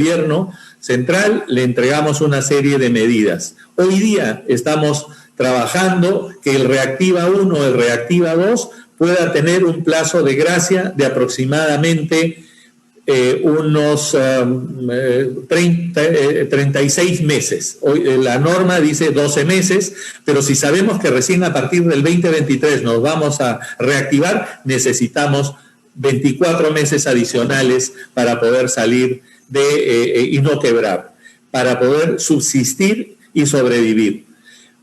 gobierno central le entregamos una serie de medidas. Hoy día estamos trabajando que el Reactiva 1, el Reactiva 2 pueda tener un plazo de gracia de aproximadamente unos 36 meses. Hoy, la norma dice 12 meses, pero si sabemos que recién a partir del 2023 nos vamos a reactivar, necesitamos 24 meses adicionales para poder salir y no quebrar, para poder subsistir y sobrevivir.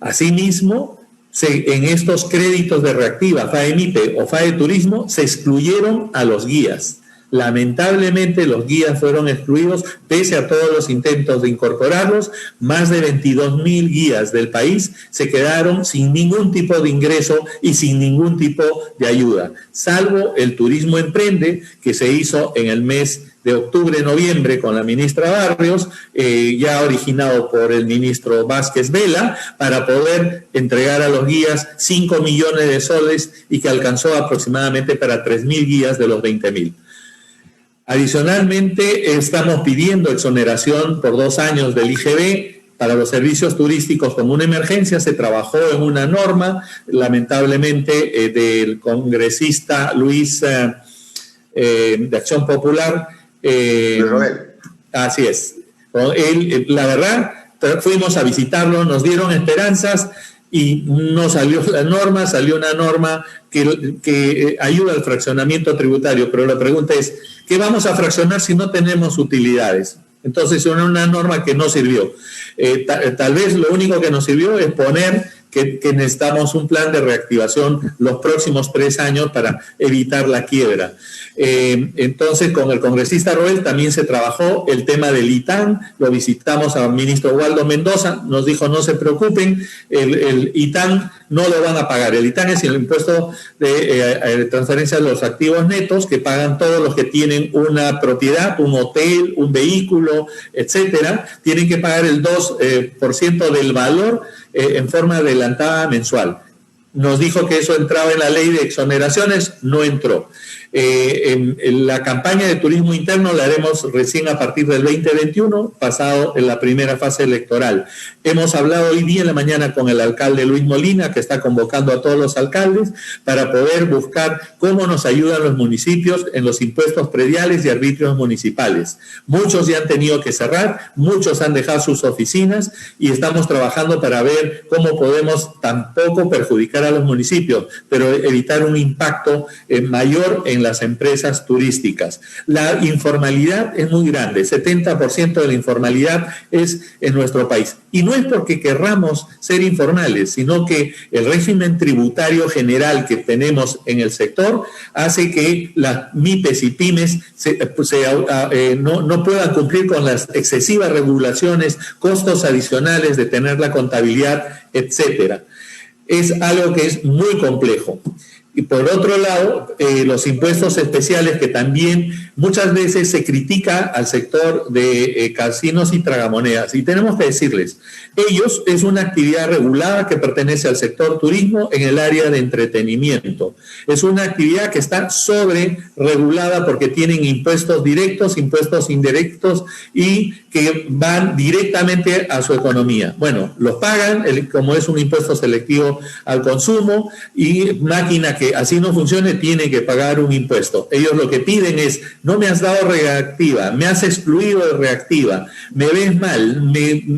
Asimismo, en estos créditos de Reactiva, FAE-MIPE o FAE Turismo, se excluyeron a los guías. Lamentablemente los guías fueron excluidos pese a todos los intentos de incorporarlos. Más de 22,000 guías del país se quedaron sin ningún tipo de ingreso y sin ningún tipo de ayuda, salvo el Turismo Emprende, que se hizo en el mes de octubre-noviembre con la ministra Barrios, ya originado por el ministro Vázquez Vela, para poder entregar a los guías 5 millones de soles y que alcanzó aproximadamente para 3,000 guías de los 20,000. Adicionalmente, estamos pidiendo exoneración por 2 años del IGB para los servicios turísticos como una emergencia. Se trabajó en una norma, lamentablemente, del congresista Luis de Acción Popular. Así es. Él, la verdad, fuimos a visitarlo, nos dieron esperanzas y no salió la norma, salió una norma que ayuda al fraccionamiento tributario, pero la pregunta es, ¿qué vamos a fraccionar si no tenemos utilidades? Entonces, una norma que no sirvió. Tal vez lo único que nos sirvió es poner que necesitamos un plan de reactivación los próximos 3 años para evitar la quiebra. Entonces, con el congresista Roel también se trabajó el tema del ITAN, lo visitamos al ministro Waldo Mendoza, nos dijo no se preocupen, el ITAN no lo van a pagar. El ITAN es el impuesto de transferencia de los activos netos que pagan todos los que tienen una propiedad, un hotel, un vehículo, etcétera. Tienen que pagar el 2% del valor en forma adelantada mensual. Nos dijo que eso entraba en la ley de exoneraciones, no entró. En la campaña de turismo interno la haremos recién a partir del 2021, pasado en la primera fase electoral. Hemos hablado hoy día en la mañana con el alcalde Luis Molina, que está convocando a todos los alcaldes para poder buscar cómo nos ayudan los municipios en los impuestos prediales y arbitrios municipales. Muchos ya han tenido que cerrar, muchos han dejado sus oficinas y estamos trabajando para ver cómo podemos tampoco perjudicar a los municipios, pero evitar un impacto mayor en las empresas turísticas. La informalidad es muy grande, 70% de la informalidad es en nuestro país. Y no es porque querramos ser informales, sino que el régimen tributario general que tenemos en el sector hace que las MIPES y pymes no puedan cumplir con las excesivas regulaciones, costos adicionales de tener la contabilidad, etcétera. Es algo que es muy complejo. Y por otro lado, los impuestos especiales que también muchas veces se critica al sector de casinos y tragamonedas. Y tenemos que decirles, ellos es una actividad regulada que pertenece al sector turismo en el área de entretenimiento. Es una actividad que está sobre regulada porque tienen impuestos directos, impuestos indirectos y que van directamente a su economía. Bueno, los pagan como es un impuesto selectivo al consumo y máquina que así no funcione tiene que pagar un impuesto. Ellos lo que piden es, no me has dado reactiva, me has excluido de reactiva, me ves mal,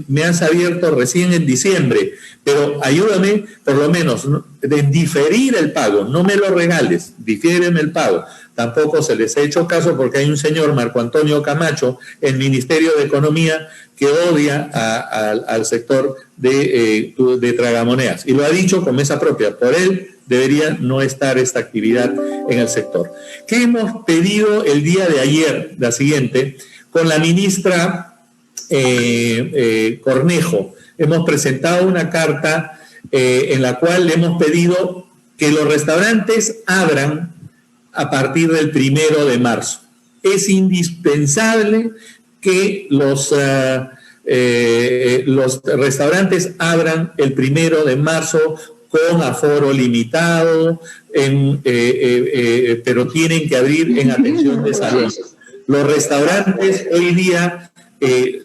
me has abierto recién en diciembre, pero ayúdame por lo menos de diferir el pago, no me lo regales, difiéreme el pago. Tampoco se les ha hecho caso porque hay un señor, Marco Antonio Camacho, en el Ministerio de Economía, que odia al sector de tragamonedas. Y lo ha dicho con mesa propia. Por él debería no estar esta actividad en el sector. ¿Qué hemos pedido el día de ayer? La siguiente, con la ministra Cornejo. Hemos presentado una carta en la cual le hemos pedido que los restaurantes abran a partir del 1 de marzo. Es indispensable que los restaurantes abran el 1 de marzo con aforo limitado, pero tienen que abrir en atención de salud. Los restaurantes hoy día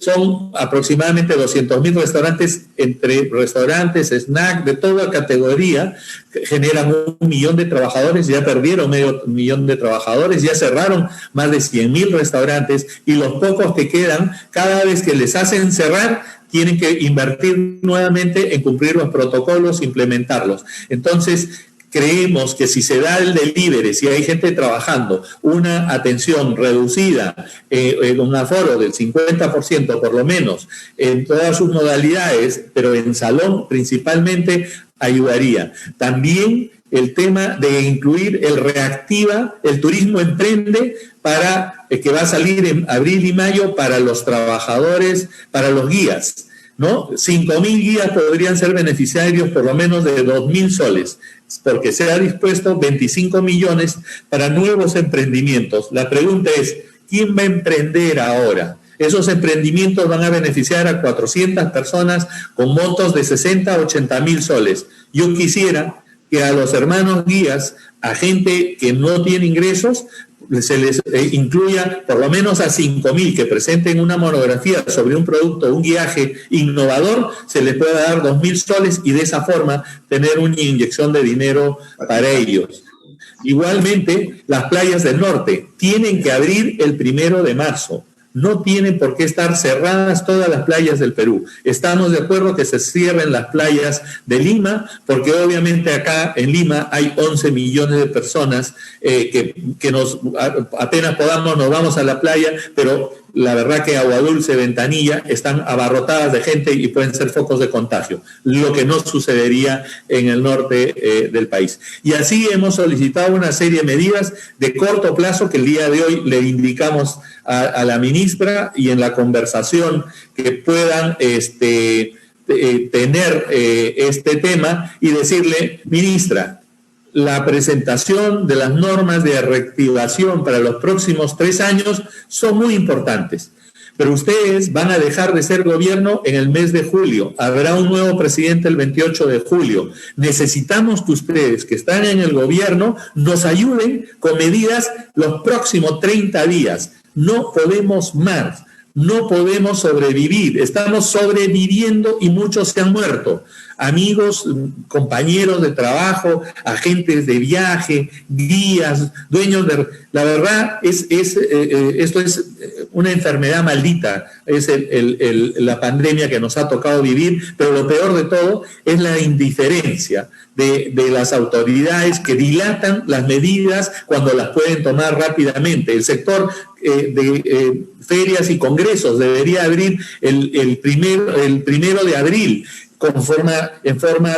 Son aproximadamente 200.000 restaurantes, entre restaurantes, snack, de toda categoría, que generan 1 millón de trabajadores, ya perdieron 500.000 de trabajadores, ya cerraron más de 100.000 restaurantes, y los pocos que quedan, cada vez que les hacen cerrar, tienen que invertir nuevamente en cumplir los protocolos, implementarlos. Entonces, creemos que si se da el delivery, si hay gente trabajando, una atención reducida, un aforo del 50% por lo menos, en todas sus modalidades, pero en salón principalmente, ayudaría. También el tema de incluir el Reactiva, el turismo emprende, para que va a salir en abril y mayo para los trabajadores, para los guías, ¿no? 5.000 guías podrían ser beneficiarios por lo menos de 2.000 soles, porque se ha dispuesto 25 millones para nuevos emprendimientos. La pregunta es, ¿quién va a emprender ahora? Esos emprendimientos van a beneficiar a 400 personas con montos de 60 a 80.000 soles. Yo quisiera que a los hermanos guías, a gente que no tiene ingresos, se les incluya por lo menos a 5.000 que presenten una monografía sobre un producto, un guiaje innovador, se les pueda dar 2.000 soles y de esa forma tener una inyección de dinero para ellos. Igualmente, las playas del norte tienen que abrir el 1 de marzo. No tienen por qué estar cerradas todas las playas del Perú. Estamos de acuerdo que se cierren las playas de Lima, porque obviamente acá en Lima hay 11 millones de personas que apenas podamos nos vamos a la playa, pero la verdad que Agua Dulce, Ventanilla están abarrotadas de gente y pueden ser focos de contagio, lo que no sucedería en el norte del país. Y así hemos solicitado una serie de medidas de corto plazo que el día de hoy le indicamos a la ministra, y en la conversación que puedan tener este tema y decirle, ministra, la presentación de las normas de reactivación para los próximos 3 años son muy importantes, pero ustedes van a dejar de ser gobierno en el mes de julio. Habrá un nuevo presidente el 28 de julio. Necesitamos que ustedes, que están en el gobierno, nos ayuden con medidas los próximos 30 días. No podemos más. No podemos sobrevivir, estamos sobreviviendo y muchos se han muerto. Amigos, compañeros de trabajo, agentes de viaje, guías, dueños de... La verdad, esto es una enfermedad maldita, es la pandemia que nos ha tocado vivir, pero lo peor de todo es la indiferencia de las autoridades que dilatan las medidas cuando las pueden tomar rápidamente. El sector de ferias y congresos debería abrir el 1 de abril en forma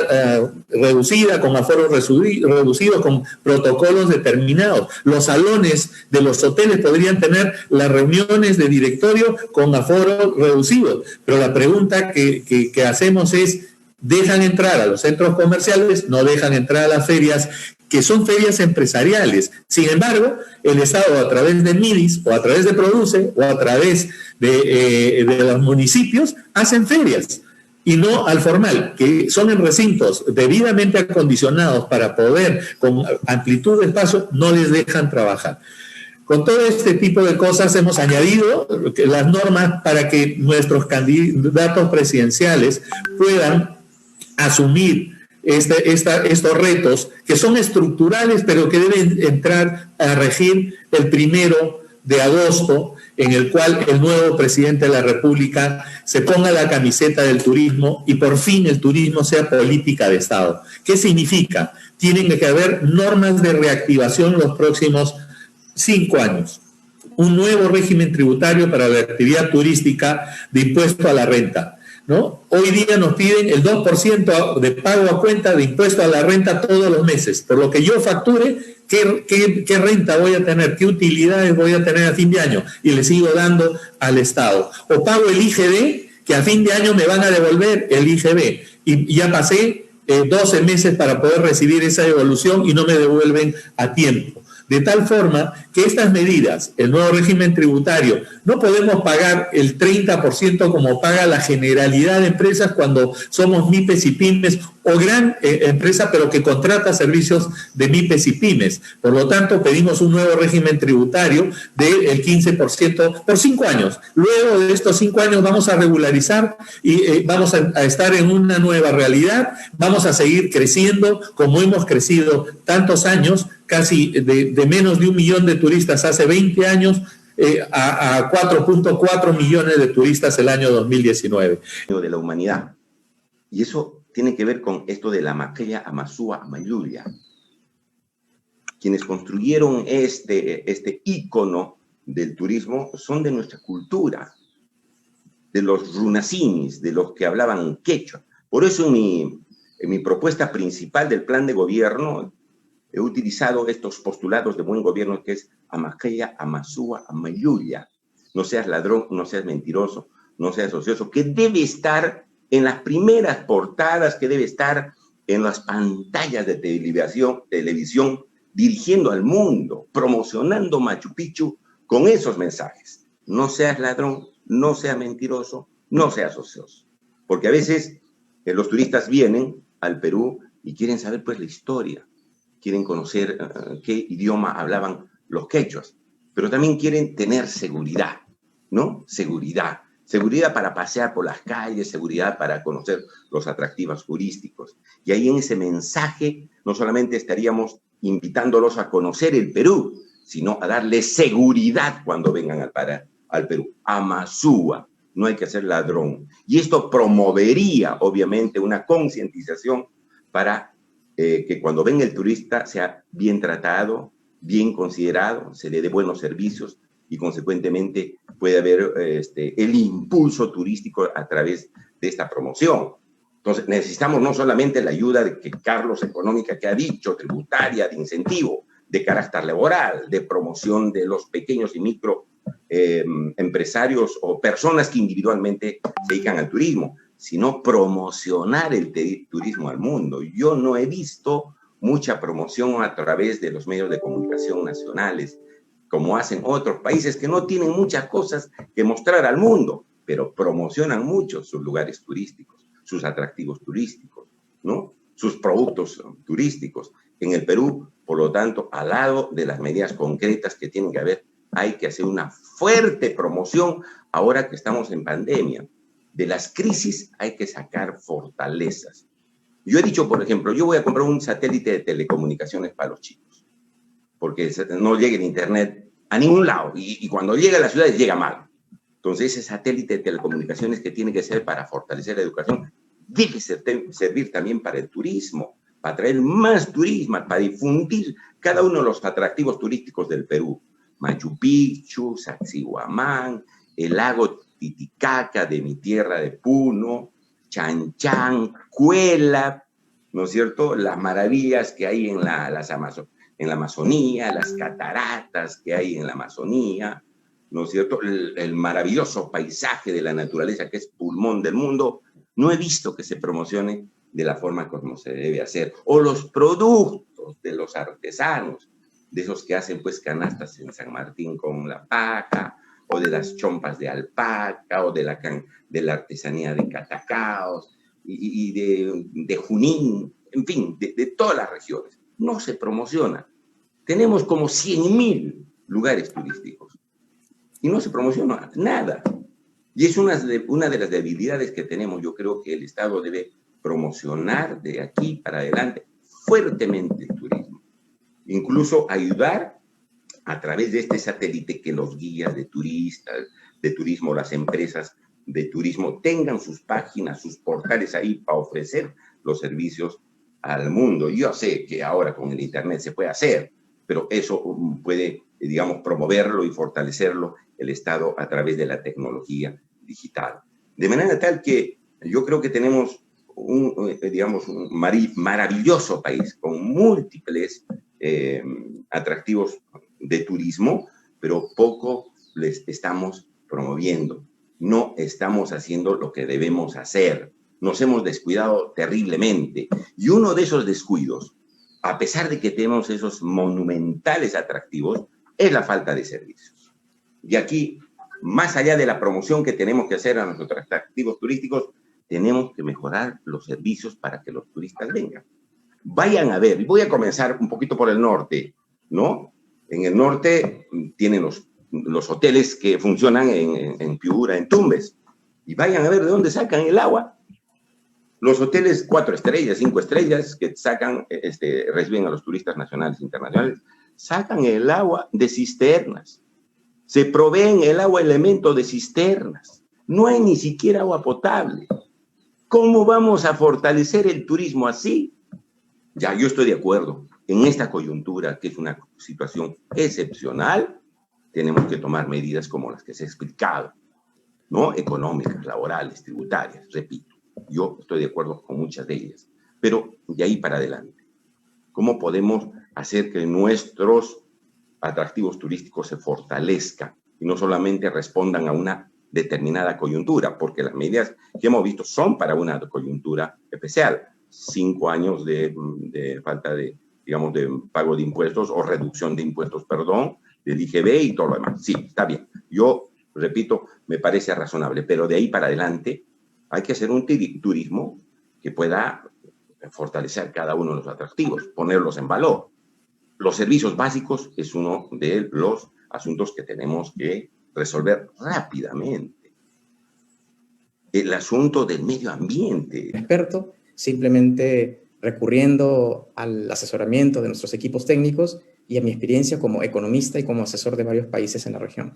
reducida, con aforos reducidos, con protocolos determinados. Los salones de los hoteles podrían tener las reuniones de directorio con aforos reducidos, pero la pregunta que hacemos es, ¿dejan entrar a los centros comerciales? No dejan entrar a las ferias, que son ferias empresariales. Sin embargo, el Estado, a través de MIDIS, o a través de Produce, o a través de los municipios, hacen ferias, y no al formal, que son en recintos debidamente acondicionados para poder, con amplitud de espacio, no les dejan trabajar. Con todo este tipo de cosas hemos añadido las normas para que nuestros candidatos presidenciales puedan asumir estos retos que son estructurales, pero que deben entrar a regir el 1 de agosto, en el cual el nuevo presidente de la República se ponga la camiseta del turismo y por fin el turismo sea política de Estado. ¿Qué significa? Tienen que haber normas de reactivación los próximos 5 años. Un nuevo régimen tributario para la actividad turística de impuesto a la renta, ¿no? Hoy día nos piden el 2% de pago a cuenta de impuesto a la renta todos los meses. Por lo que yo facture, ¿qué renta voy a tener? ¿Qué utilidades voy a tener a fin de año? Y le sigo dando al Estado. O pago el IGB, que a fin de año me van a devolver el IGB. Y ya pasé 12 meses para poder recibir esa devolución y no me devuelven a tiempo. de tal forma que estas medidas, el nuevo régimen tributario, no podemos pagar el 30% como paga la generalidad de empresas cuando somos MIPES y pymes o gran empresa, pero que contrata servicios de MIPES y pymes. Por lo tanto, pedimos un nuevo régimen tributario del 15% por 5 años. Luego de estos 5 años vamos a regularizar y vamos a estar en una nueva realidad, vamos a seguir creciendo como hemos crecido tantos años, casi de menos de 1 millón de turistas hace 20 años, a 4.4 millones de turistas el año 2019. De la humanidad. Y eso tiene que ver con esto de la Maquella Amazúa Amayulia. Quienes construyeron este ícono del turismo son de nuestra cultura, de los runacinis, de los que hablaban quechua. Por eso en mi propuesta principal del plan de gobierno he utilizado estos postulados de buen gobierno, que es Amaqueya, Amazúa, Amayulia. No seas ladrón, no seas mentiroso, no seas ocioso, que debe estar en las primeras portadas, que debe estar en las pantallas de televisión, dirigiendo al mundo, promocionando Machu Picchu con esos mensajes. No seas ladrón, no seas mentiroso, no seas ocioso. Porque a veces los turistas vienen al Perú y quieren saber pues la historia, quieren conocer qué idioma hablaban los quechuas, pero también quieren tener seguridad, ¿no? Seguridad para pasear por las calles, seguridad para conocer los atractivos turísticos. Y ahí en ese mensaje no solamente estaríamos invitándolos a conocer el Perú, sino a darles seguridad cuando vengan al Perú. Amazúa, no hay que ser ladrón. Y esto promovería, obviamente, una concientización para que cuando venga el turista sea bien tratado, bien considerado, se le dé buenos servicios y consecuentemente puede haber el impulso turístico a través de esta promoción. Entonces necesitamos no solamente la ayuda de que Carlos económica que ha dicho, tributaria, de incentivo, de carácter laboral, de promoción de los pequeños y micro empresarios o personas que individualmente se dedican al turismo, sino promocionar el turismo al mundo. Yo no he visto mucha promoción a través de los medios de comunicación nacionales, como hacen otros países que no tienen muchas cosas que mostrar al mundo, pero promocionan mucho sus lugares turísticos, sus atractivos turísticos, ¿no? Sus productos turísticos. En el Perú, por lo tanto, al lado de las medidas concretas que tienen que haber, hay que hacer una fuerte promoción ahora que estamos en pandemia. De las crisis hay que sacar fortalezas. Yo he dicho, por ejemplo, yo voy a comprar un satélite de telecomunicaciones para los chicos, porque no llega el internet a ningún lado, y cuando llega a las ciudades llega mal. Entonces ese satélite de telecomunicaciones que tiene que ser para fortalecer la educación, debe servir también para el turismo, para traer más turismo, para difundir cada uno de los atractivos turísticos del Perú. Machu Picchu, Sacsayhuamán, el lago Titicaca de mi tierra de Puno, Chan Chan, Cuela, ¿no es cierto? Las maravillas que hay en la Amazonía, las cataratas que hay en la Amazonía, ¿no es cierto? El maravilloso paisaje de la naturaleza que es pulmón del mundo. No he visto que se promocione de la forma como se debe hacer. O los productos de los artesanos, de esos que hacen pues canastas en San Martín con la paca, o de las chompas de alpaca, o de la artesanía de Catacaos, y de Junín, en fin, de todas las regiones. No se promociona. Tenemos como 100.000 lugares turísticos y no se promociona nada. Y es una de las debilidades que tenemos. Yo creo que el Estado debe promocionar de aquí para adelante fuertemente el turismo. Incluso ayudar a través de este satélite que los guías de turistas, de turismo, las empresas de turismo tengan sus páginas, sus portales ahí para ofrecer los servicios al mundo. Yo sé que ahora con el internet se puede hacer, pero eso puede, digamos, promoverlo y fortalecerlo el Estado a través de la tecnología digital. De manera tal que yo creo que tenemos un maravilloso país con múltiples atractivos de turismo, pero poco les estamos promoviendo. No estamos haciendo lo que debemos hacer. Nos hemos descuidado terriblemente. Y uno de esos descuidos a pesar de que tenemos esos monumentales atractivos, es la falta de servicios. Y aquí, más allá de la promoción que tenemos que hacer a nuestros atractivos turísticos, tenemos que mejorar los servicios para que los turistas vengan. Vayan a ver, y voy a comenzar un poquito por el norte, ¿no? En el norte tienen los hoteles que funcionan en Piura, en Tumbes, y vayan a ver de dónde sacan el agua. Los hoteles 4 estrellas, 5 estrellas que sacan, reciben a los turistas nacionales e internacionales, sacan el agua de cisternas. Se proveen el agua elemento de cisternas. No hay ni siquiera agua potable. ¿Cómo vamos a fortalecer el turismo así? Ya, yo estoy de acuerdo. En esta coyuntura, que es una situación excepcional, tenemos que tomar medidas como las que se ha explicado, ¿no? Económicas, laborales, tributarias, repito. Yo estoy de acuerdo con muchas de ellas. Pero de ahí para adelante, ¿cómo podemos hacer que nuestros atractivos turísticos se fortalezcan y no solamente respondan a una determinada coyuntura? Porque las medidas que hemos visto son para una coyuntura especial. 5 años de falta de, digamos, de pago de impuestos o reducción de impuestos, perdón, del IGB y todo lo demás. Sí, está bien. Yo, repito, me parece razonable, pero de ahí para adelante hay que hacer un turismo que pueda fortalecer cada uno de los atractivos, ponerlos en valor. Los servicios básicos es uno de los asuntos que tenemos que resolver rápidamente. El asunto del medio ambiente. Experto, simplemente recurriendo al asesoramiento de nuestros equipos técnicos y a mi experiencia como economista y como asesor de varios países en la región.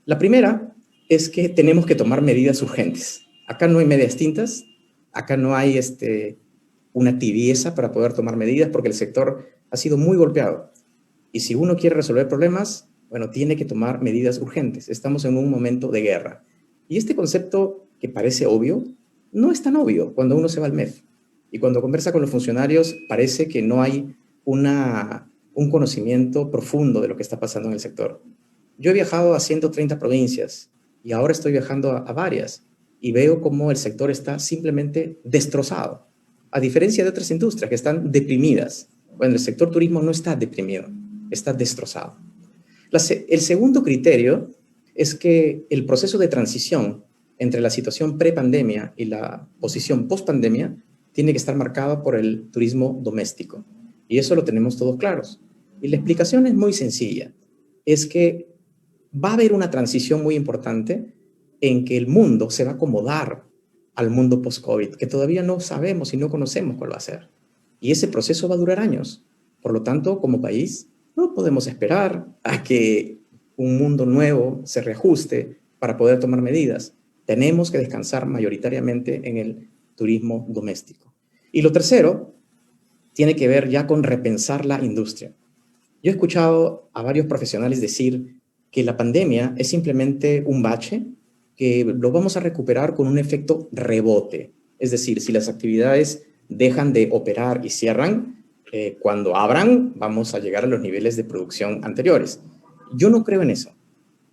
La primera es que tenemos que tomar medidas urgentes. Acá no hay medias tintas, acá no hay una tibieza para poder tomar medidas porque el sector ha sido muy golpeado. Y si uno quiere resolver problemas, bueno, tiene que tomar medidas urgentes. Estamos en un momento de guerra. Y este concepto que parece obvio, no es tan obvio cuando uno se va al MEF. Y cuando conversa con los funcionarios, parece que no hay un conocimiento profundo de lo que está pasando en el sector. Yo he viajado a 130 provincias y ahora estoy viajando a varias y veo cómo el sector está simplemente destrozado. A diferencia de otras industrias que están deprimidas. Bueno, el sector turismo no está deprimido, está destrozado. El segundo criterio es que el proceso de transición entre la situación pre-pandemia y la posición post-pandemia tiene que estar marcado por el turismo doméstico. Y eso lo tenemos todos claros. Y la explicación es muy sencilla. Es que va a haber una transición muy importante en que el mundo se va a acomodar al mundo post-COVID, que todavía no sabemos y no conocemos cuál va a ser. Y ese proceso va a durar años. Por lo tanto, como país, no podemos esperar a que un mundo nuevo se reajuste para poder tomar medidas. Tenemos que descansar mayoritariamente en el turismo doméstico. Y lo tercero tiene que ver ya con repensar la industria. Yo he escuchado a varios profesionales decir que la pandemia es simplemente un bache, que lo vamos a recuperar con un efecto rebote. Es decir, si las actividades dejan de operar y cierran, cuando abran vamos a llegar a los niveles de producción anteriores. Yo no creo en eso.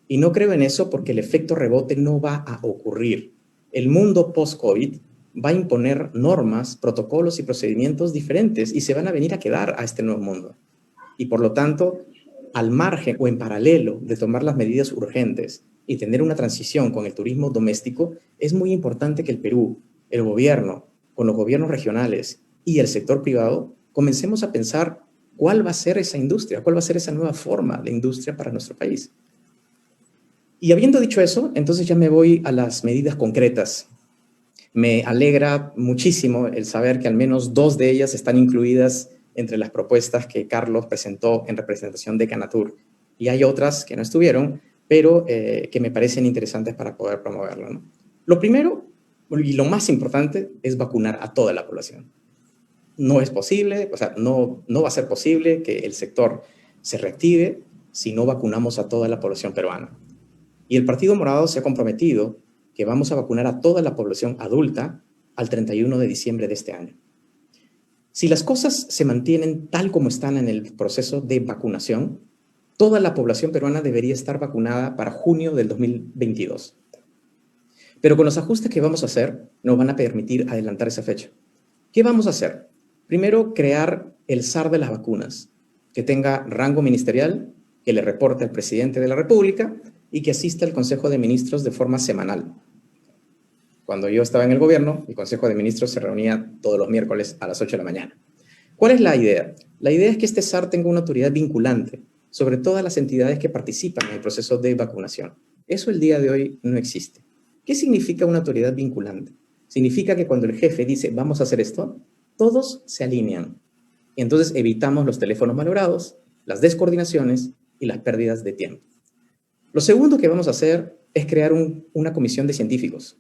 Y no creo en eso porque el efecto rebote no va a ocurrir. El mundo post-COVID va a imponer normas, protocolos y procedimientos diferentes y se van a venir a quedar a este nuevo mundo. Y por lo tanto, al margen o en paralelo de tomar las medidas urgentes y tener una transición con el turismo doméstico, es muy importante que el Perú, el gobierno, con los gobiernos regionales y el sector privado, comencemos a pensar cuál va a ser esa industria, cuál va a ser esa nueva forma de industria para nuestro país. Y habiendo dicho eso, entonces ya me voy a las medidas concretas. Me alegra muchísimo el saber que al menos 2 de ellas están incluidas entre las propuestas que Carlos presentó en representación de Canatur. Y hay otras que no estuvieron, pero que me parecen interesantes para poder promoverlo, ¿no? Lo primero y lo más importante es vacunar a toda la población. No es posible, o sea, no va a ser posible que el sector se reactive si no vacunamos a toda la población peruana. Y el Partido Morado se ha comprometido que vamos a vacunar a toda la población adulta al 31 de diciembre de este año. Si las cosas se mantienen tal como están en el proceso de vacunación, toda la población peruana debería estar vacunada para junio del 2022. Pero con los ajustes que vamos a hacer, nos van a permitir adelantar esa fecha. ¿Qué vamos a hacer? Primero, crear el zar de las vacunas, que tenga rango ministerial, que le reporte al presidente de la República y que asista al Consejo de Ministros de forma semanal. Cuando yo estaba en el gobierno, el Consejo de Ministros se reunía todos los miércoles a las 8 de la mañana. ¿Cuál es la idea? La idea es que este SAR tenga una autoridad vinculante sobre todas las entidades que participan en el proceso de vacunación. Eso el día de hoy no existe. ¿Qué significa una autoridad vinculante? Significa que cuando el jefe dice vamos a hacer esto, todos se alinean. Y entonces evitamos los teléfonos malogrados, las descoordinaciones y las pérdidas de tiempo. Lo segundo que vamos a hacer es crear una comisión de científicos.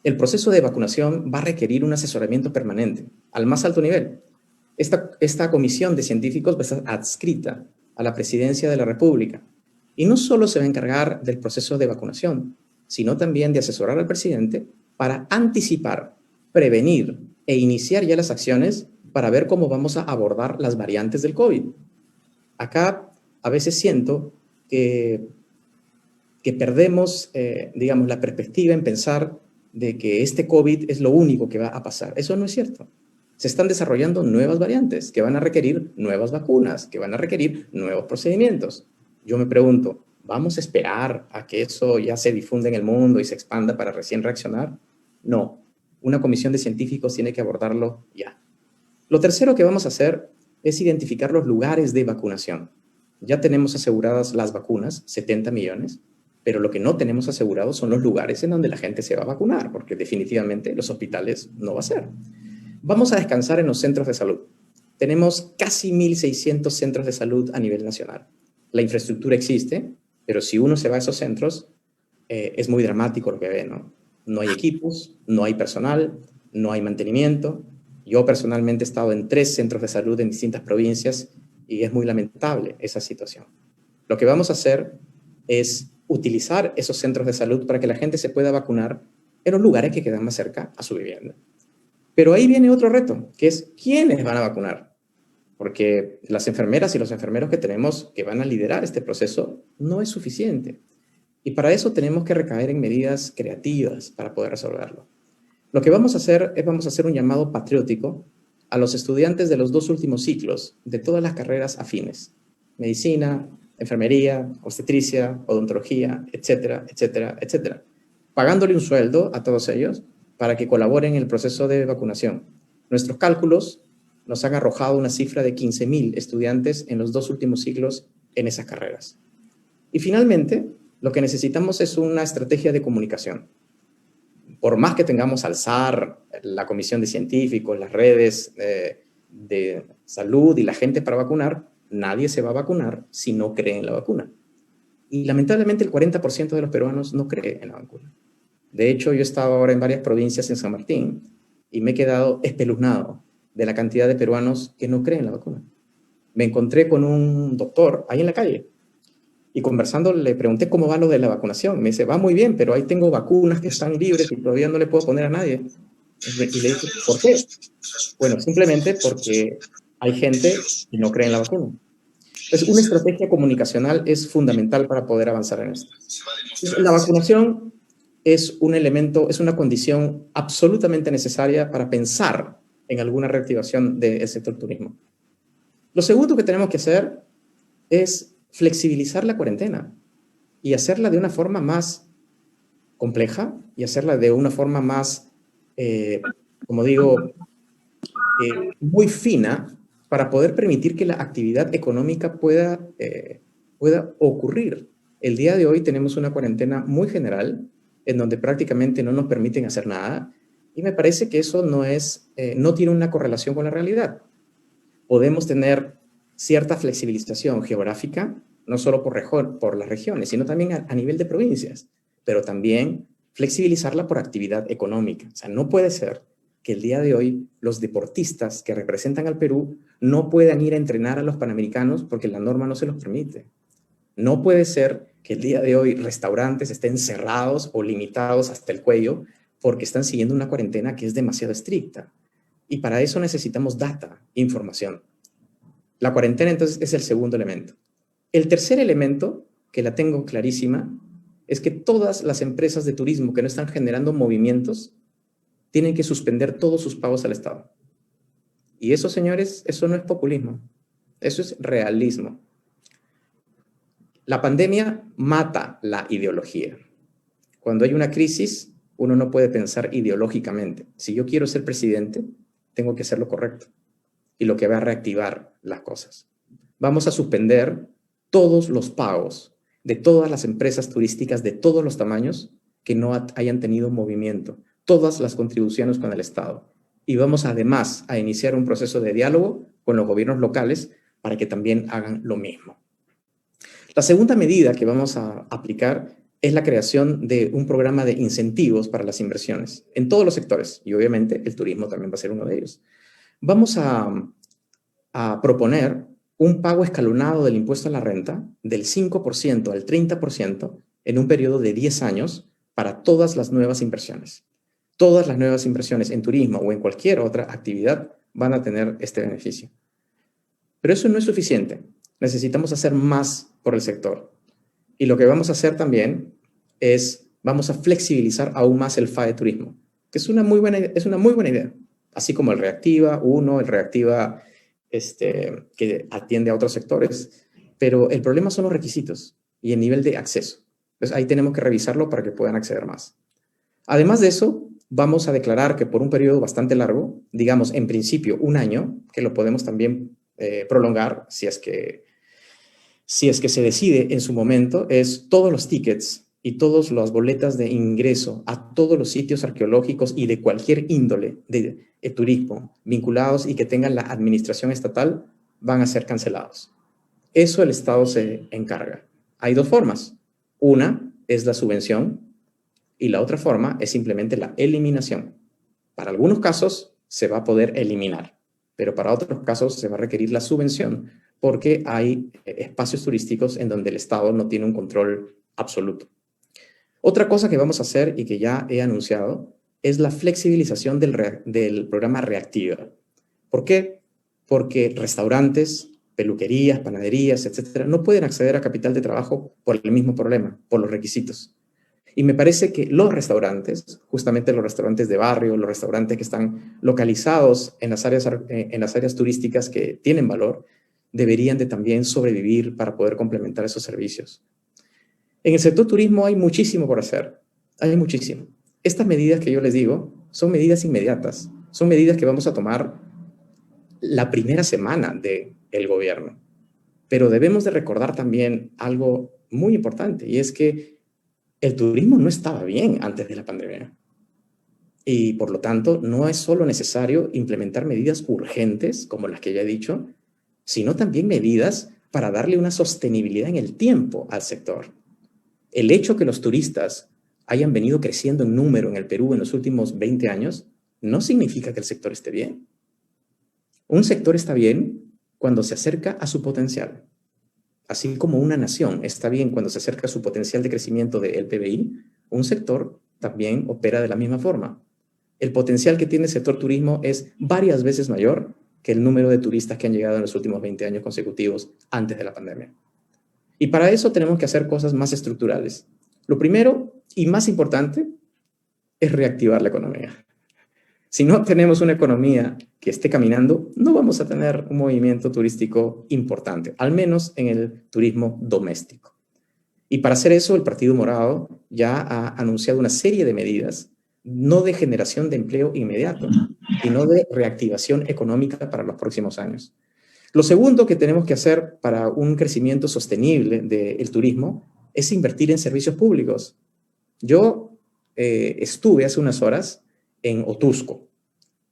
El proceso de vacunación va a requerir un asesoramiento permanente, al más alto nivel. Esta comisión de científicos va a estar adscrita a la Presidencia de la República. Y no solo se va a encargar del proceso de vacunación, sino también de asesorar al presidente para anticipar, prevenir e iniciar ya las acciones para ver cómo vamos a abordar las variantes del COVID. Acá a veces siento que perdemos, digamos, la perspectiva en pensar de que este COVID es lo único que va a pasar. Eso no es cierto. Se están desarrollando nuevas variantes que van a requerir nuevas vacunas, que van a requerir nuevos procedimientos. Yo me pregunto, ¿vamos a esperar a que eso ya se difunda en el mundo y se expanda para recién reaccionar? No. Una comisión de científicos tiene que abordarlo ya. Lo tercero que vamos a hacer es identificar los lugares de vacunación. Ya tenemos aseguradas las vacunas, 70 millones, pero lo que no tenemos asegurado son los lugares en donde la gente se va a vacunar, porque definitivamente los hospitales no va a ser. Vamos a descansar en los centros de salud. Tenemos casi 1.600 centros de salud a nivel nacional. La infraestructura existe, pero si uno se va a esos centros, es muy dramático lo que ve, ¿no? No hay equipos, no hay personal, no hay mantenimiento. Yo personalmente he estado en 3 centros de salud en distintas provincias y es muy lamentable esa situación. Lo que vamos a hacer es utilizar esos centros de salud para que la gente se pueda vacunar en los lugares que quedan más cerca a su vivienda. Pero ahí viene otro reto, que es ¿quiénes van a vacunar? Porque las enfermeras y los enfermeros que tenemos que van a liderar este proceso no es suficiente. Y para eso tenemos que recaer en medidas creativas para poder resolverlo. Lo que vamos a hacer es un llamado patriótico a los estudiantes de los 2 últimos ciclos de todas las carreras afines. Medicina, enfermería, obstetricia, odontología, etcétera, etcétera, etcétera. Pagándole un sueldo a todos ellos para que colaboren en el proceso de vacunación. Nuestros cálculos nos han arrojado una cifra de 15.000 estudiantes en los 2 últimos ciclos en esas carreras. Y finalmente, lo que necesitamos es una estrategia de comunicación. Por más que tengamos al SAR, la comisión de científicos, las redes de salud y la gente para vacunar, nadie se va a vacunar si no cree en la vacuna. Y lamentablemente el 40% de los peruanos no cree en la vacuna. De hecho, yo he estado ahora en varias provincias en San Martín y me he quedado espeluznado de la cantidad de peruanos que no creen en la vacuna. Me encontré con un doctor ahí en la calle y conversando le pregunté cómo va lo de la vacunación. Me dice, va muy bien, pero ahí tengo vacunas que están libres y todavía no le puedo poner a nadie. Y le dije, ¿por qué? Bueno, simplemente porque hay gente que no cree en la vacuna. Entonces, una estrategia comunicacional es fundamental para poder avanzar en esto. Entonces, la vacunación es un elemento, es una condición absolutamente necesaria para pensar en alguna reactivación del sector turismo. Lo segundo que tenemos que hacer es flexibilizar la cuarentena y hacerla de una forma más compleja y hacerla de una forma más, como digo, muy fina para poder permitir que la actividad económica pueda ocurrir. El día de hoy tenemos una cuarentena muy general en donde prácticamente no nos permiten hacer nada y me parece que eso no tiene una correlación con la realidad. Podemos tener cierta flexibilización geográfica, no solo por las regiones, sino también a nivel de provincias, pero también flexibilizarla por actividad económica. O sea, no puede ser que el día de hoy los deportistas que representan al Perú no puedan ir a entrenar a los Panamericanos porque la norma no se los permite. No puede ser que el día de hoy restaurantes estén cerrados o limitados hasta el cuello porque están siguiendo una cuarentena que es demasiado estricta. Y para eso necesitamos data, información. La cuarentena entonces es el segundo elemento. El tercer elemento, que la tengo clarísima, es que todas las empresas de turismo que no están generando movimientos tienen que suspender todos sus pagos al Estado. Y eso, señores, eso no es populismo. Eso es realismo. La pandemia mata la ideología. Cuando hay una crisis, uno no puede pensar ideológicamente. Si yo quiero ser presidente, tengo que hacer lo correcto. Y lo que va a reactivar las cosas. Vamos a suspender todos los pagos de todas las empresas turísticas de todos los tamaños que no hayan tenido movimiento, todas las contribuciones con el Estado. Y vamos además a iniciar un proceso de diálogo con los gobiernos locales para que también hagan lo mismo. La segunda medida que vamos a aplicar es la creación de un programa de incentivos para las inversiones en todos los sectores, y obviamente el turismo también va a ser uno de ellos. Vamos a proponer un pago escalonado del impuesto a la renta del 5% al 30% en un periodo de 10 años para todas las nuevas inversiones. Todas las nuevas inversiones en turismo o en cualquier otra actividad van a tener este beneficio. Pero eso no es suficiente. Necesitamos hacer más por el sector. Y lo que vamos a hacer también es, vamos a flexibilizar aún más el FAE Turismo, que es una muy buena idea. Así como el Reactiva 1, el Reactiva que atiende a otros sectores. Pero el problema son los requisitos y el nivel de acceso. Entonces ahí tenemos que revisarlo para que puedan acceder más. Además de eso, vamos a declarar que por un periodo bastante largo, digamos en principio un año, que lo podemos también prolongar si es que se decide en su momento, es todos los tickets y todas las boletas de ingreso a todos los sitios arqueológicos y de cualquier índole de turismo vinculados y que tengan la administración estatal van a ser cancelados. Eso el Estado se encarga. Hay dos formas. Una es la subvención y la otra forma es simplemente la eliminación. Para algunos casos se va a poder eliminar, pero para otros casos se va a requerir la subvención porque hay espacios turísticos en donde el Estado no tiene un control absoluto. Otra cosa que vamos a hacer y que ya he anunciado es la flexibilización del programa Reactiva. ¿Por qué? Porque restaurantes, peluquerías, panaderías, etcétera, no pueden acceder a capital de trabajo por el mismo problema, por los requisitos. Y me parece que los restaurantes, justamente los restaurantes de barrio, los restaurantes que están localizados en las áreas turísticas que tienen valor, deberían de también sobrevivir para poder complementar esos servicios. En el sector turismo hay muchísimo por hacer, hay muchísimo. Estas medidas que yo les digo son medidas inmediatas, son medidas que vamos a tomar la primera semana del gobierno. Pero debemos de recordar también algo muy importante, y es que el turismo no estaba bien antes de la pandemia. Y por lo tanto, no es solo necesario implementar medidas urgentes, como las que ya he dicho, sino también medidas para darle una sostenibilidad en el tiempo al sector. El hecho que los turistas hayan venido creciendo en número en el Perú en los últimos 20 años no significa que el sector esté bien. Un sector está bien cuando se acerca a su potencial. Así como una nación está bien cuando se acerca a su potencial de crecimiento del PBI, un sector también opera de la misma forma. El potencial que tiene el sector turismo es varias veces mayor que el número de turistas que han llegado en los últimos 20 años consecutivos antes de la pandemia. Y para eso tenemos que hacer cosas más estructurales. Lo primero y más importante es reactivar la economía. Si no tenemos una economía que esté caminando, no vamos a tener un movimiento turístico importante, al menos en el turismo doméstico. Y para hacer eso, el Partido Morado ya ha anunciado una serie de medidas, no de generación de empleo inmediato, sino de reactivación económica para los próximos años. Lo segundo que tenemos que hacer para un crecimiento sostenible del turismo es invertir en servicios públicos. Yo estuve hace unas horas en Otusco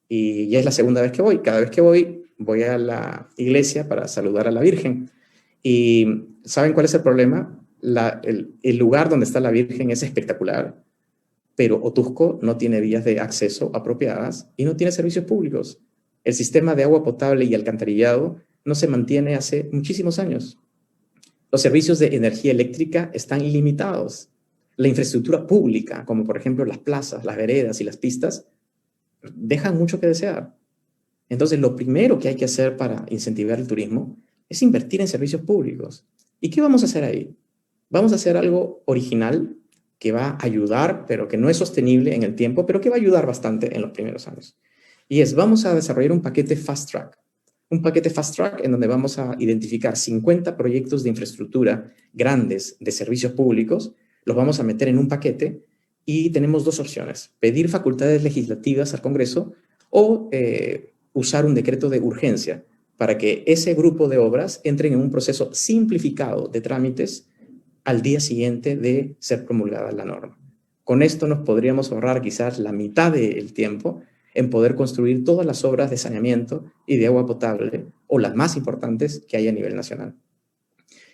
y ya es la segunda vez que voy. Cada vez que voy a la iglesia para saludar a la Virgen. Y ¿saben cuál es el problema? El lugar donde está la Virgen es espectacular, pero Otusco no tiene vías de acceso apropiadas y no tiene servicios públicos. El sistema de agua potable y alcantarillado no se mantiene hace muchísimos años. Los servicios de energía eléctrica están limitados. La infraestructura pública, como por ejemplo las plazas, las veredas y las pistas, dejan mucho que desear. Entonces, lo primero que hay que hacer para incentivar el turismo es invertir en servicios públicos. ¿Y qué vamos a hacer ahí? Vamos a hacer algo original que va a ayudar, pero que no es sostenible en el tiempo, pero que va a ayudar bastante en los primeros años. Y vamos a desarrollar un paquete Fast Track. Un paquete Fast Track en donde vamos a identificar 50 proyectos de infraestructura grandes de servicios públicos, los vamos a meter en un paquete y tenemos dos opciones: pedir facultades legislativas al Congreso o usar un decreto de urgencia para que ese grupo de obras entren en un proceso simplificado de trámites al día siguiente de ser promulgada la norma. Con esto nos podríamos ahorrar quizás la mitad del tiempo en poder construir todas las obras de saneamiento y de agua potable, o las más importantes que hay a nivel nacional.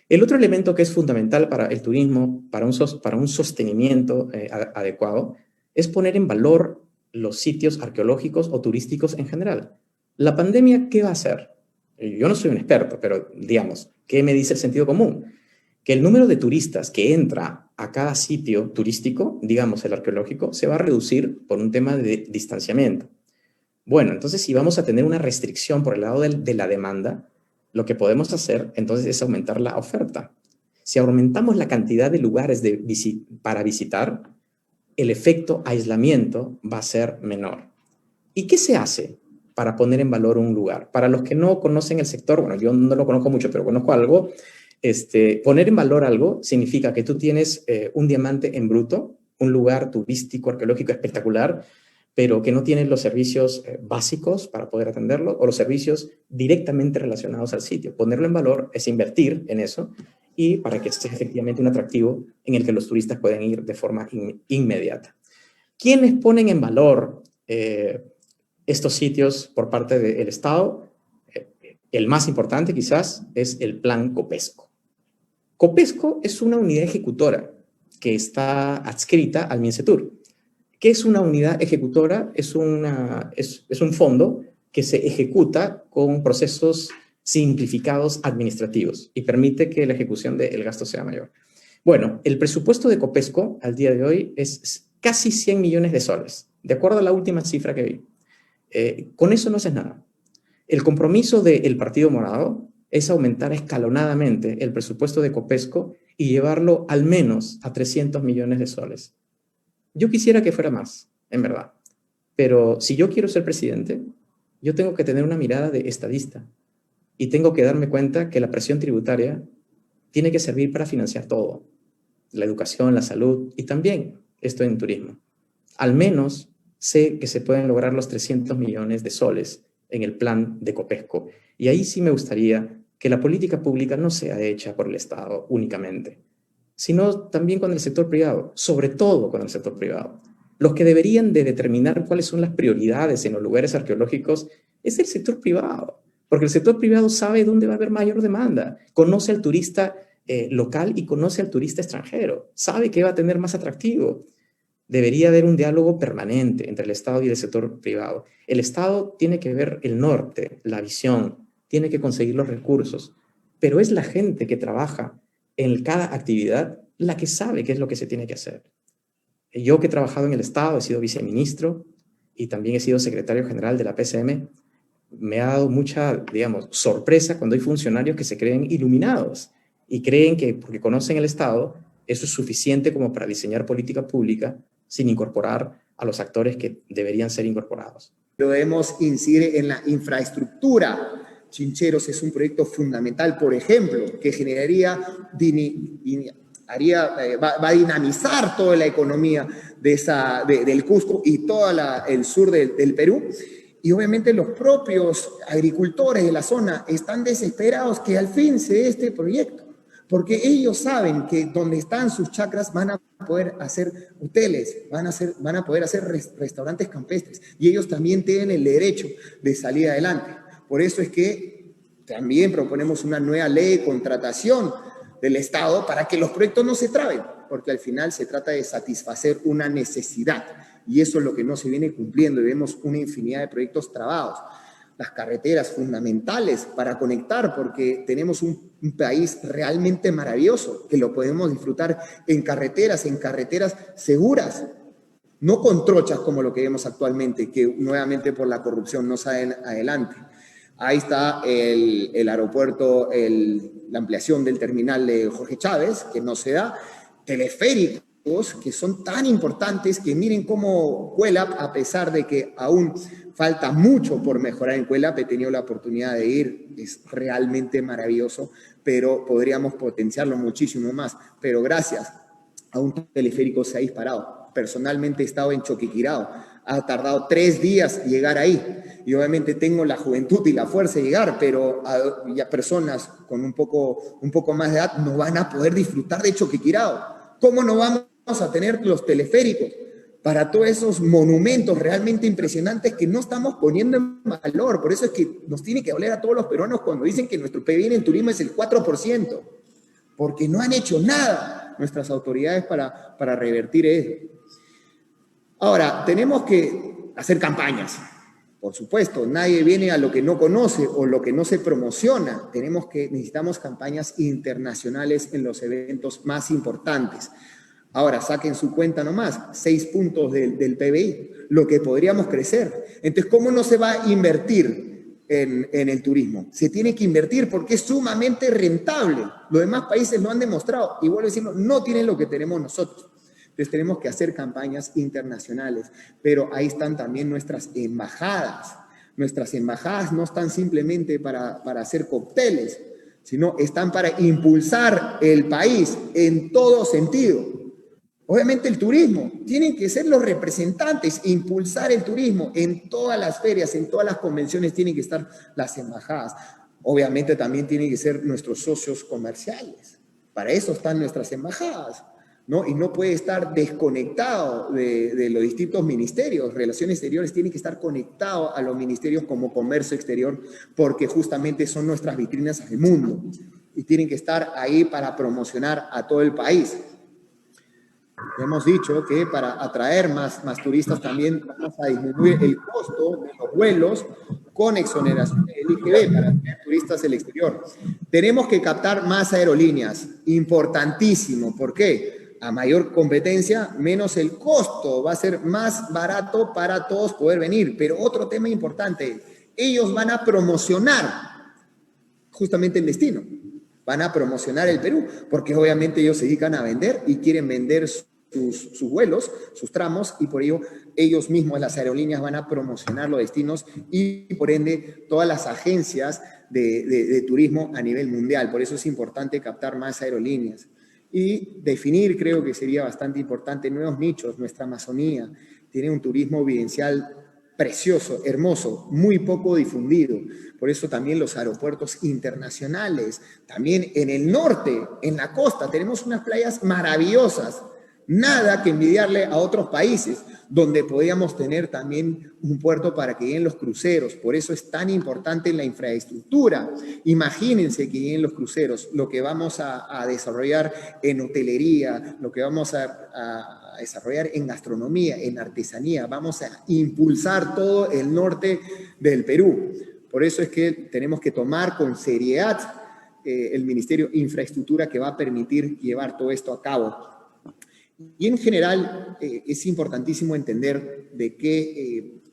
El otro elemento que es fundamental para el turismo, para un sostenimiento adecuado, es poner en valor los sitios arqueológicos o turísticos en general. ¿La pandemia qué va a hacer? Yo no soy un experto, pero digamos, ¿qué me dice el sentido común? Que el número de turistas que entra a cada sitio turístico, digamos el arqueológico, se va a reducir por un tema de distanciamiento. Bueno, entonces si vamos a tener una restricción por el lado de la demanda, lo que podemos hacer entonces es aumentar la oferta. Si aumentamos la cantidad de lugares para visitar, el efecto aislamiento va a ser menor. ¿Y qué se hace para poner en valor un lugar? Para los que no conocen el sector, bueno, yo no lo conozco mucho, pero conozco algo. Poner en valor algo significa que tú tienes un diamante en bruto, un lugar turístico, arqueológico espectacular, pero que no tiene los servicios básicos para poder atenderlo o los servicios directamente relacionados al sitio. Ponerlo en valor es invertir en eso y para que sea efectivamente un atractivo en el que los turistas pueden ir de forma inmediata. ¿Quiénes ponen en valor estos sitios por parte del Estado? El más importante quizás es el Plan Copesco. Copesco es una unidad ejecutora que está adscrita al Mincetur. ¿Qué es una unidad ejecutora? Es un fondo que se ejecuta con procesos simplificados administrativos y permite que la ejecución del gasto sea mayor. Bueno, el presupuesto de Copesco al día de hoy es casi 100 millones de soles, de acuerdo a la última cifra que vi. Con eso no haces nada. El compromiso del Partido Morado es aumentar escalonadamente el presupuesto de Copesco y llevarlo al menos a 300 millones de soles. Yo quisiera que fuera más, en verdad. Pero si yo quiero ser presidente, yo tengo que tener una mirada de estadista y tengo que darme cuenta que la presión tributaria tiene que servir para financiar todo. La educación, la salud y también esto en turismo. Al menos sé que se pueden lograr los 300 millones de soles en el plan de Copesco. Y ahí sí me gustaría que la política pública no sea hecha por el Estado únicamente, sino también con el sector privado, sobre todo con el sector privado. Los que deberían de determinar cuáles son las prioridades en los lugares arqueológicos es el sector privado, porque el sector privado sabe dónde va a haber mayor demanda, conoce al turista local y conoce al turista extranjero, sabe qué va a tener más atractivo. Debería haber un diálogo permanente entre el Estado y el sector privado. El Estado tiene que ver el norte, la visión, tiene que conseguir los recursos, pero es la gente que trabaja en cada actividad la que sabe qué es lo que se tiene que hacer. Yo que he trabajado en el Estado, he sido viceministro y también he sido secretario general de la PCM, me ha dado mucha, sorpresa cuando hay funcionarios que se creen iluminados y creen que porque conocen el Estado, eso es suficiente como para diseñar política pública sin incorporar a los actores que deberían ser incorporados. Debemos incidir en la infraestructura. Chincheros es un proyecto fundamental, por ejemplo, que va a dinamizar toda la economía del Cusco y todo el sur del Perú. Y obviamente los propios agricultores de la zona están desesperados que al fin se dé este proyecto, porque ellos saben que donde están sus chacras van a poder hacer hoteles, van a poder hacer restaurantes campestres, y ellos también tienen el derecho de salir adelante. Por eso es que también proponemos una nueva ley de contratación del Estado para que los proyectos no se traben, porque al final se trata de satisfacer una necesidad, y eso es lo que no se viene cumpliendo, y vemos una infinidad de proyectos trabados. Las carreteras fundamentales para conectar, porque tenemos un país realmente maravilloso, que lo podemos disfrutar en carreteras seguras, no con trochas como lo que vemos actualmente, que nuevamente por la corrupción no salen adelante. Ahí está el aeropuerto, la ampliación del terminal de Jorge Chávez, que no se da, teleféricos que son tan importantes que miren cómo Cuelap, a pesar de que aún falta mucho por mejorar en Cuelap, he tenido la oportunidad de ir, es realmente maravilloso, pero podríamos potenciarlo muchísimo más. Pero gracias a un teleférico se ha disparado. Personalmente he estado en Choquequirao, ha tardado 3 días llegar ahí, y obviamente tengo la juventud y la fuerza de llegar, pero ya personas con un poco más de edad no van a poder disfrutar de Choquequirao. ¿Cómo no vamos a tener los teleféricos para todos esos monumentos realmente impresionantes que no estamos poniendo en valor? Por eso es que nos tiene que doler a todos los peruanos cuando dicen que nuestro PIB en turismo es el 4%, porque no han hecho nada nuestras autoridades para revertir eso. Ahora, tenemos que hacer campañas. Por supuesto, nadie viene a lo que no conoce o lo que no se promociona. Necesitamos campañas internacionales en los eventos más importantes. Ahora, saquen su cuenta nomás, 6 puntos del PBI, lo que podríamos crecer. Entonces, ¿cómo no se va a invertir en el turismo? Se tiene que invertir porque es sumamente rentable. Los demás países lo han demostrado. Y vuelvo a decirlo, no tienen lo que tenemos nosotros. Entonces tenemos que hacer campañas internacionales, pero ahí están también nuestras embajadas. Nuestras embajadas no están simplemente para hacer cócteles, sino están para impulsar el país en todo sentido. Obviamente el turismo, tienen que ser los representantes, impulsar el turismo en todas las ferias, en todas las convenciones tienen que estar las embajadas. Obviamente también tienen que ser nuestros socios comerciales, para eso están nuestras embajadas, ¿no? Y no puede estar desconectado de los distintos ministerios. Relaciones Exteriores tiene que estar conectado a los ministerios como Comercio Exterior, porque justamente son nuestras vitrinas al mundo y tienen que estar ahí para promocionar a todo el país. Hemos dicho que para atraer más turistas también vamos a disminuir el costo de los vuelos con exoneración del IGB para atraer turistas del exterior. Tenemos que captar más aerolíneas, importantísimo. ¿Por qué? A mayor competencia, menos el costo, va a ser más barato para todos poder venir. Pero otro tema importante, ellos van a promocionar justamente el destino, van a promocionar el Perú, porque obviamente ellos se dedican a vender y quieren vender sus vuelos, sus tramos, y por ello ellos mismos, las aerolíneas, van a promocionar los destinos y por ende todas las agencias de turismo a nivel mundial. Por eso es importante captar más aerolíneas. Y definir, creo que sería bastante importante, nuevos nichos. Nuestra Amazonía tiene un turismo vivencial precioso, hermoso, muy poco difundido. Por eso también los aeropuertos internacionales, también en el norte, en la costa, tenemos unas playas maravillosas. Nada que envidiarle a otros países, donde podríamos tener también un puerto para que lleguen los cruceros. Por eso es tan importante la infraestructura. Imagínense que lleguen los cruceros, lo que vamos a desarrollar en hotelería, lo que vamos a desarrollar en gastronomía, en artesanía. Vamos a impulsar todo el norte del Perú. Por eso es que tenemos que tomar con seriedad el Ministerio de Infraestructura, que va a permitir llevar todo esto a cabo. Y en general es importantísimo entender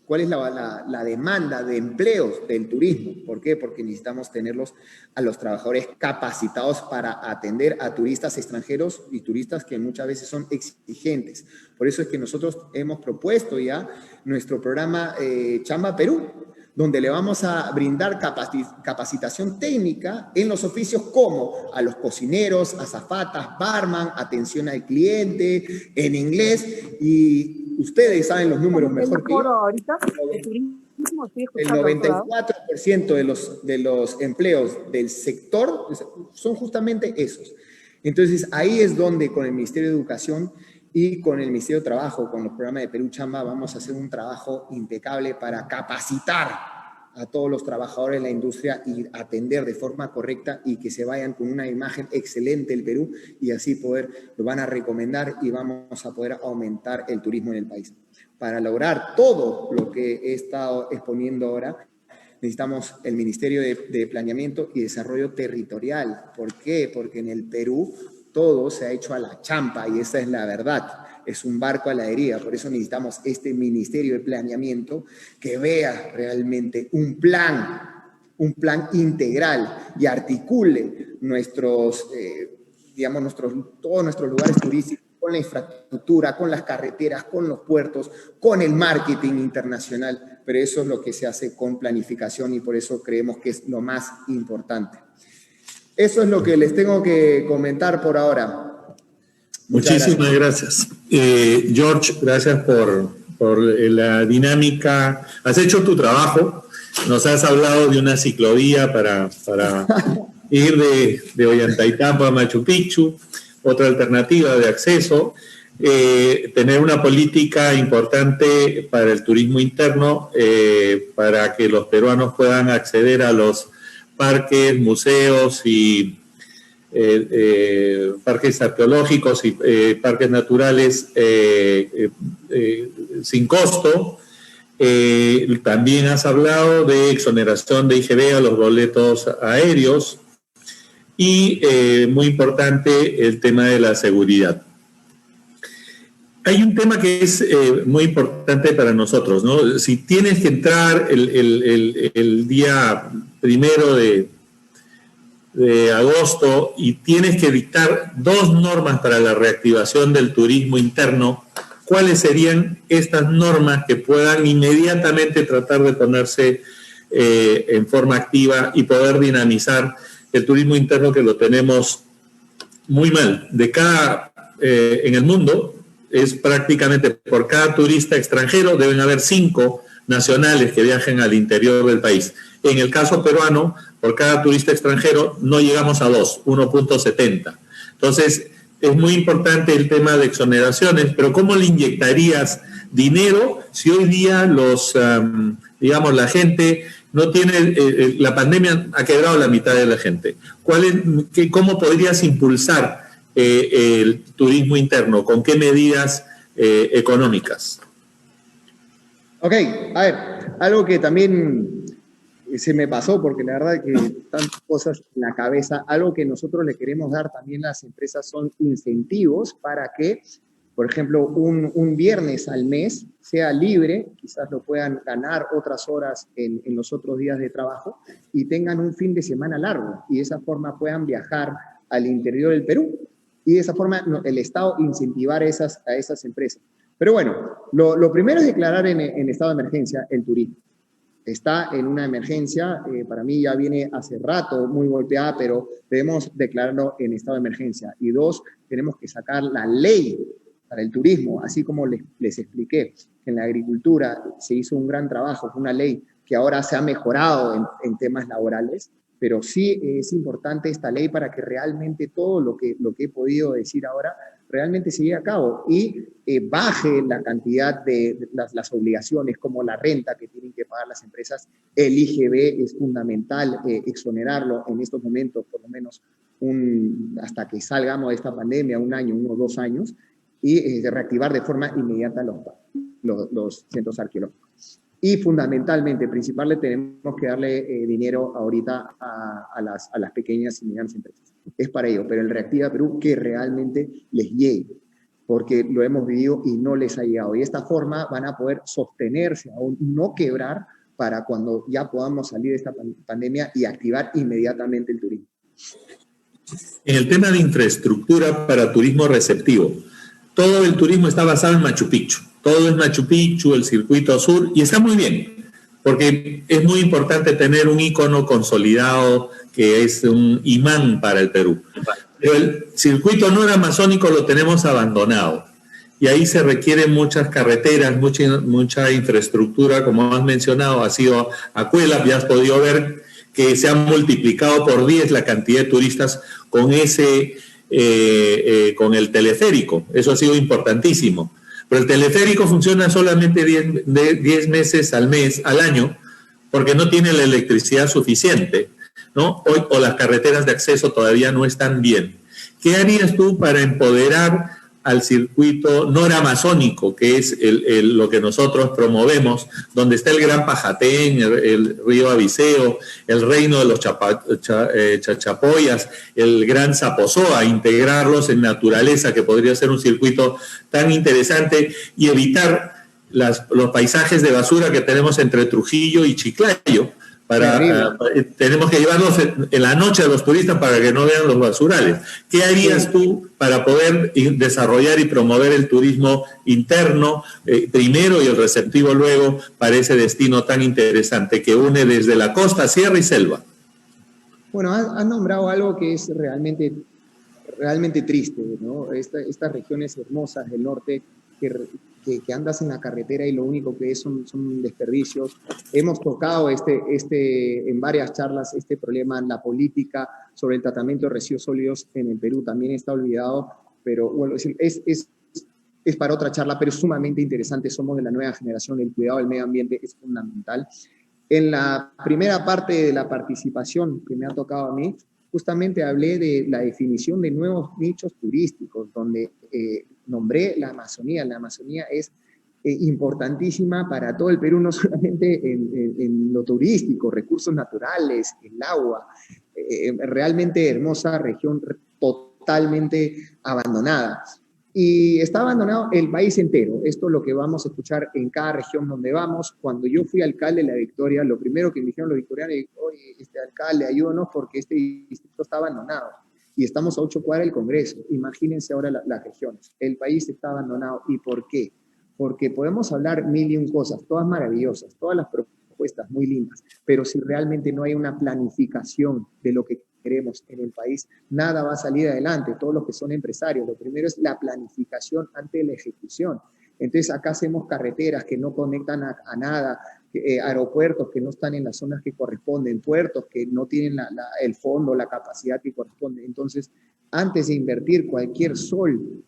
cuál es la demanda de empleos del turismo. ¿Por qué? Porque necesitamos tenerlos a los trabajadores capacitados para atender a turistas extranjeros y turistas que muchas veces son exigentes. Por eso es que nosotros hemos propuesto ya nuestro programa Chamba Perú, donde le vamos a brindar capacitación técnica en los oficios como a los cocineros, azafatas, barman, atención al cliente, en inglés, y ustedes saben los números mejor que yo. El 94% de los empleos del sector son justamente esos. Entonces, ahí es donde con el Ministerio de Educación y con el Ministerio de Trabajo, con los programas de Perú Chamba, vamos a hacer un trabajo impecable para capacitar a todos los trabajadores de la industria y atender de forma correcta y que se vayan con una imagen excelente del Perú, y así lo van a recomendar y vamos a poder aumentar el turismo en el país. Para lograr todo lo que he estado exponiendo ahora, necesitamos el Ministerio de Planeamiento y Desarrollo Territorial. ¿Por qué? Porque en el Perú todo se ha hecho a la champa, y esa es la verdad. Es un barco a la deriva. Por eso necesitamos este Ministerio de Planeamiento que vea realmente un plan integral y articule todos nuestros lugares turísticos con la infraestructura, con las carreteras, con los puertos, con el marketing internacional, pero eso es lo que se hace con planificación y por eso creemos que es lo más importante. Eso es lo que les tengo que comentar por ahora. Muchísimas gracias. George, gracias por la dinámica. Has hecho tu trabajo. Nos has hablado de una ciclovía para ir de Ollantaytambo a Machu Picchu, otra alternativa de acceso, tener una política importante para el turismo interno, para que los peruanos puedan acceder a los parques, museos y parques arqueológicos y parques naturales sin costo. También has hablado de exoneración de IGB a los boletos aéreos y, muy importante, el tema de la seguridad. Hay un tema que es muy importante para nosotros, ¿no? Si tienes que entrar el día 1 de agosto y tienes que dictar 2 normas para la reactivación del turismo interno, ¿cuáles serían estas normas que puedan inmediatamente tratar de ponerse en forma activa y poder dinamizar el turismo interno, que lo tenemos muy mal? En el mundo es prácticamente por cada turista extranjero deben haber 5 nacionales que viajen al interior del país. En el caso peruano, por cada turista extranjero no llegamos a 2, 1.70. Entonces, es muy importante el tema de exoneraciones, pero ¿cómo le inyectarías dinero si hoy día la gente no tiene, la pandemia ha quebrado la mitad de la gente? ¿Cómo podrías impulsar el turismo interno? ¿Con qué medidas económicas? Ok, a ver, algo que también se me pasó, porque la verdad que tantas cosas en la cabeza, algo que nosotros le queremos dar también a las empresas son incentivos para que, por ejemplo, un viernes al mes sea libre, quizás lo puedan ganar otras horas en los otros días de trabajo y tengan un fin de semana largo y de esa forma puedan viajar al interior del Perú y de esa forma el Estado incentivar a esas empresas. Pero bueno, lo primero es declarar en estado de emergencia el turismo. Está en una emergencia, para mí ya viene hace rato muy golpeada, pero debemos declararlo en estado de emergencia. Y 2, tenemos que sacar la ley para el turismo, así como les expliqué, que en la agricultura se hizo un gran trabajo, fue una ley que ahora se ha mejorado en temas laborales, pero sí es importante esta ley para que realmente todo lo que he podido decir ahora realmente se lleve a cabo y baje la cantidad de las obligaciones como la renta que tienen que pagar las empresas. El IGB es fundamental exonerarlo en estos momentos, por lo menos hasta que salgamos de esta pandemia, 1 año, 1 o 2 años, y reactivar de forma inmediata los centros arqueológicos. Y fundamentalmente, principalmente, tenemos que darle dinero ahorita a las pequeñas y medianas empresas. Es para ello, pero el Reactiva Perú que realmente les llegue, porque lo hemos vivido y no les ha llegado. Y de esta forma van a poder sostenerse, aún no quebrar, para cuando ya podamos salir de esta pandemia y activar inmediatamente el turismo. En el tema de infraestructura para turismo receptivo, todo el turismo está basado en Machu Picchu. Todo es Machu Picchu, el circuito sur, y está muy bien, porque es muy importante tener un ícono consolidado que es un imán para el Perú. Pero el circuito noramazónico lo tenemos abandonado, y ahí se requieren muchas carreteras, mucha infraestructura, como has mencionado, ha sido Acuela, ya has podido ver que se ha multiplicado por 10 la cantidad de turistas con con el teleférico. Eso ha sido importantísimo. Pero el teleférico funciona solamente 10 meses al año, porque no tiene la electricidad suficiente, ¿no? O las carreteras de acceso todavía no están bien. ¿Qué harías tú para empoderar al circuito noramazónico, que es lo que nosotros promovemos, donde está el Gran Pajatén, el río Abiseo, el reino de los Chachapoyas, el Gran Zapozoa, integrarlos en naturaleza, que podría ser un circuito tan interesante, y evitar los paisajes de basura que tenemos entre Trujillo y Chiclayo, Tenemos que llevarlos en la noche a los turistas para que no vean los basurales. ¿Qué harías tú para poder desarrollar y promover el turismo interno primero y el receptivo luego para ese destino tan interesante que une desde la costa, sierra y selva? Bueno, has nombrado algo que es realmente triste, ¿no? Estas regiones hermosas del norte que andas en la carretera y lo único que es son desperdicios. Hemos tocado en varias charlas este problema en la política sobre el tratamiento de residuos sólidos en el Perú. También está olvidado, pero bueno, es para otra charla, pero es sumamente interesante. Somos de la nueva generación, el cuidado del medio ambiente es fundamental. En la primera parte de la participación que me ha tocado a mí, justamente hablé de la definición de nuevos nichos turísticos, donde nombré la Amazonía. La Amazonía es importantísima para todo el Perú, no solamente en lo turístico, recursos naturales, el agua, realmente hermosa región totalmente abandonada. Y está abandonado el país entero. Esto es lo que vamos a escuchar en cada región donde vamos. Cuando yo fui alcalde de La Victoria, lo primero que me dijeron los victorianos, oye, alcalde, ayúdanos porque este distrito está abandonado. Y estamos a 8 cuadras del Congreso. Imagínense ahora las regiones. El país está abandonado. ¿Y por qué? Porque podemos hablar mil y un cosas, todas maravillosas, todas las propuestas muy lindas, pero si realmente no hay una planificación de lo que queremos en el país, nada va a salir adelante. Todos los que son empresarios, lo primero es la planificación antes de la ejecución. Entonces acá hacemos carreteras que no conectan a nada, aeropuertos que no están en las zonas que corresponden, puertos que no tienen el fondo, la capacidad que corresponde. Entonces, antes de invertir cualquier sol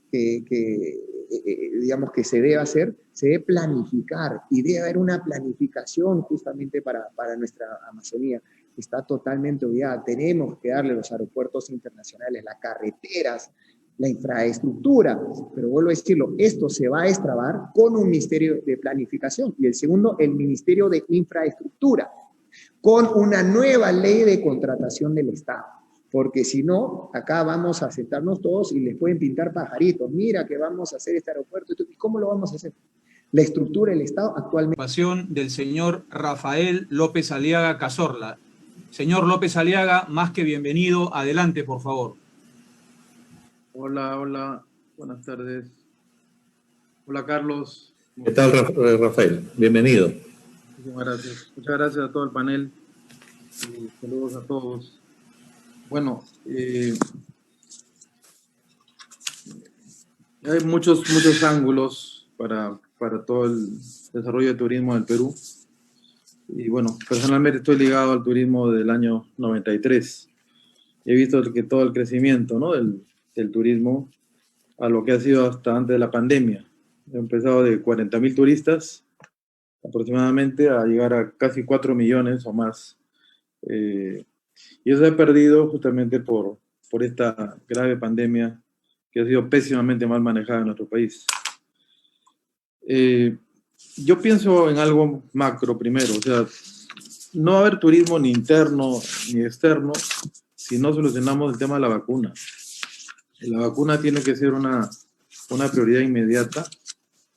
digamos que se debe hacer, se debe planificar y debe haber una planificación justamente para nuestra Amazonía. Está totalmente olvidada. Tenemos que darle los aeropuertos internacionales, las carreteras, la infraestructura, pero vuelvo a decirlo, esto se va a destrabar con un ministerio de planificación y el segundo, el ministerio de infraestructura, con una nueva ley de contratación del Estado, porque si no, acá vamos a sentarnos todos y les pueden pintar pajaritos, mira que vamos a hacer este aeropuerto, ¿y cómo lo vamos a hacer? La estructura del Estado actualmente... Del señor Rafael López Aliaga Cazorla. Señor López Aliaga, más que bienvenido, adelante, por favor. Hola, buenas tardes. Hola, Carlos. ¿Qué tal, Rafael? Bienvenido. Muchas gracias. Muchas gracias a todo el panel. Y saludos a todos. Bueno, hay muchos ángulos para todo el desarrollo de turismo del Perú. Y bueno, personalmente estoy ligado al turismo del año 93. He visto que todo el crecimiento, ¿no?, del turismo a lo que ha sido hasta antes de la pandemia. He empezado de 40.000 turistas aproximadamente a llegar a casi 4 millones o más. Y eso se ha perdido justamente por esta grave pandemia que ha sido pésimamente mal manejada en nuestro país. Yo pienso en algo macro primero, o sea, no va a haber turismo ni interno ni externo si no solucionamos el tema de la vacuna. La vacuna tiene que ser una prioridad inmediata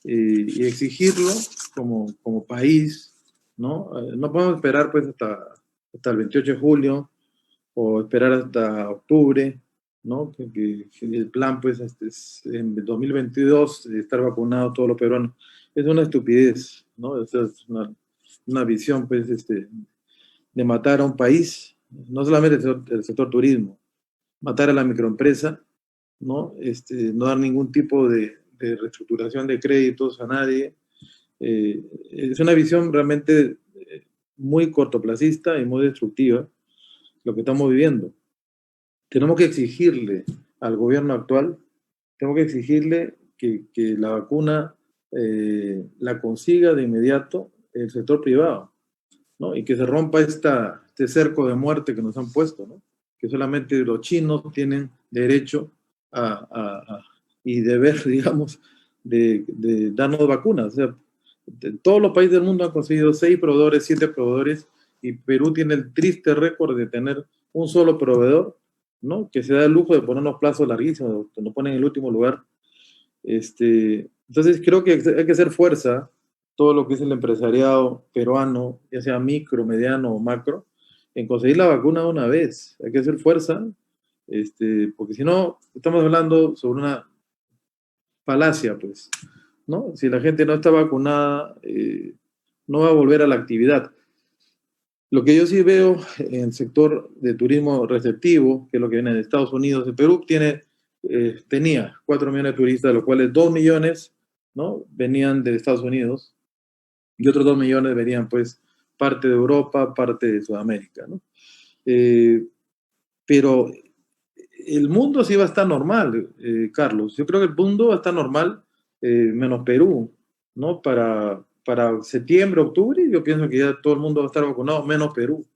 y exigirlo como país, ¿no? No podemos esperar pues hasta el 28 de julio o esperar hasta octubre, ¿no? Que el plan pues en 2022 estar vacunados todos los peruanos. Es una estupidez, ¿no? Esa es una visión pues de matar a un país, no solamente el sector turismo, matar a la microempresa, ¿no? No dar ningún tipo de reestructuración de créditos a nadie. Es una visión realmente muy cortoplacista y muy destructiva lo que estamos viviendo. Tenemos que exigirle al gobierno actual, tenemos que exigirle que la vacuna la consiga de inmediato el sector privado, ¿no? Y que se rompa este cerco de muerte que nos han puesto, ¿no? Que solamente los chinos tienen derecho y deber, digamos, de darnos vacunas. O sea, todos los países del mundo han conseguido 6 proveedores, 7 proveedores, y Perú tiene el triste récord de tener un solo proveedor, ¿no? Que se da el lujo de ponernos plazos larguísimos, que nos ponen en el último lugar. Entonces creo que hay que hacer fuerza todo lo que es el empresariado peruano, ya sea micro, mediano o macro, en conseguir la vacuna de una vez. Hay que hacer fuerza, porque si no, estamos hablando sobre una falacia, pues, ¿no? Si la gente no está vacunada, no va a volver a la actividad. Lo que yo sí veo en el sector de turismo receptivo, que es lo que viene de Estados Unidos, el Perú tenía 4 millones de turistas, de los cuales 2 millones, ¿no?, venían de Estados Unidos, y otros 2 millones venían, pues, parte de Europa, parte de Sudamérica, ¿no? Pero el mundo sí va a estar normal, Carlos. Yo creo que el mundo va a estar normal, menos Perú, ¿no? Para septiembre, octubre, yo pienso que ya todo el mundo va a estar vacunado, menos Perú.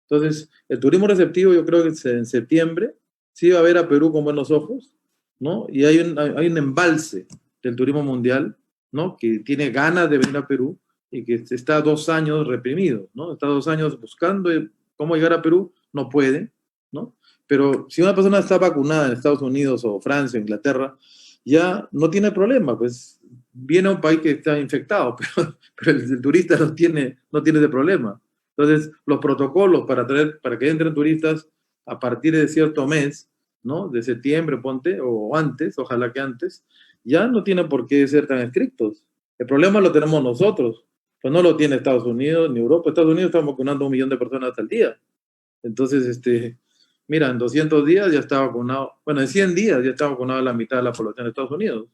Entonces, el turismo receptivo, yo creo que en septiembre sí va a ver a Perú con buenos ojos, ¿no? Y hay un embalse del turismo mundial, ¿no?, que tiene ganas de venir a Perú y que está 2 años reprimido, ¿no? Está 2 años buscando cómo llegar a Perú, no puede, ¿no? Pero si una persona está vacunada en Estados Unidos o Francia, Inglaterra, ya no tiene problema, pues viene a un país que está infectado, pero el turista no tiene ese problema. Entonces, los protocolos para que entren turistas a partir de cierto mes, ¿no?, de septiembre, ponte, o antes, ojalá que antes, ya no tienen por qué ser tan estrictos. El problema lo tenemos nosotros, pues no lo tiene Estados Unidos ni Europa. Estados Unidos está vacunando 1 millón de personas al día. Entonces, mira, en 200 días ya está vacunado, bueno, en 100 días ya está vacunado la mitad de la población de Estados Unidos.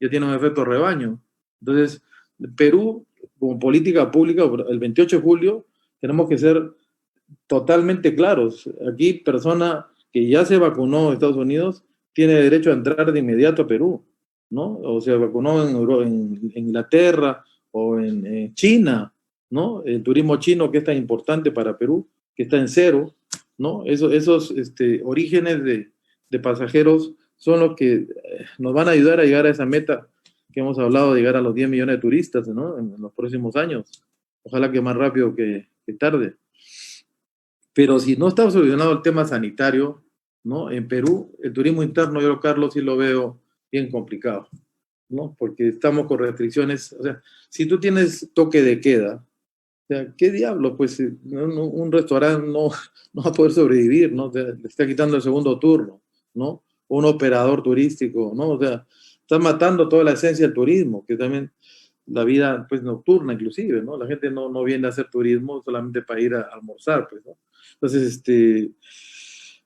Ya tiene un efecto rebaño. Entonces, Perú, como política pública, el 28 de julio, tenemos que ser totalmente claros. Aquí, persona que ya se vacunó en Estados Unidos tiene derecho a entrar de inmediato a Perú, ¿no? O se vacunó en Inglaterra o en China, ¿no? El turismo chino, que es tan importante para Perú, que está en cero, ¿no? Esos orígenes de pasajeros son los que nos van a ayudar a llegar a esa meta que hemos hablado, de llegar a los 10 millones de turistas, ¿no?, en los próximos años. Ojalá que más rápido que tarde. Pero si no está solucionado el tema sanitario, ¿no?, en Perú, el turismo interno, yo, Carlos, sí lo veo bien complicado, ¿no? Porque estamos con restricciones. O sea, si tú tienes toque de queda, o sea, ¿qué diablo? Pues un restaurante no va a poder sobrevivir, ¿no? Le está quitando el segundo turno, ¿no? Un operador turístico, ¿no? O sea, está matando toda la esencia del turismo, que también la vida, pues, nocturna inclusive, ¿no? La gente no viene a hacer turismo solamente para ir a almorzar, pues, ¿no? Entonces,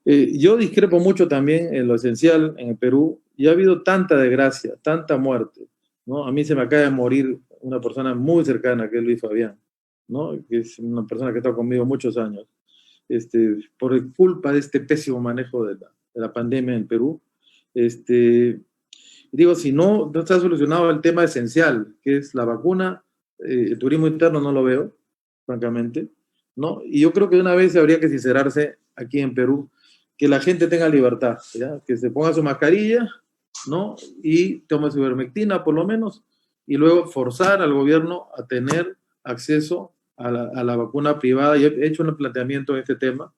yo discrepo mucho también en lo esencial en el Perú, y ha habido tanta desgracia, tanta muerte, ¿no? A mí se me acaba de morir una persona muy cercana, que es Luis Fabián, ¿no?, que es una persona que ha estado conmigo muchos años, por culpa de este pésimo manejo de la pandemia en Perú. Digo, si no está solucionado el tema esencial, que es la vacuna, el turismo interno no lo veo, francamente, ¿no? Y yo creo que de una vez habría que sincerarse aquí en Perú, que la gente tenga libertad, ¿ya? Que se ponga su mascarilla, ¿no?, y tome su ivermectina por lo menos, y luego forzar al gobierno a tener acceso a la vacuna privada. Y he hecho un planteamiento en este tema,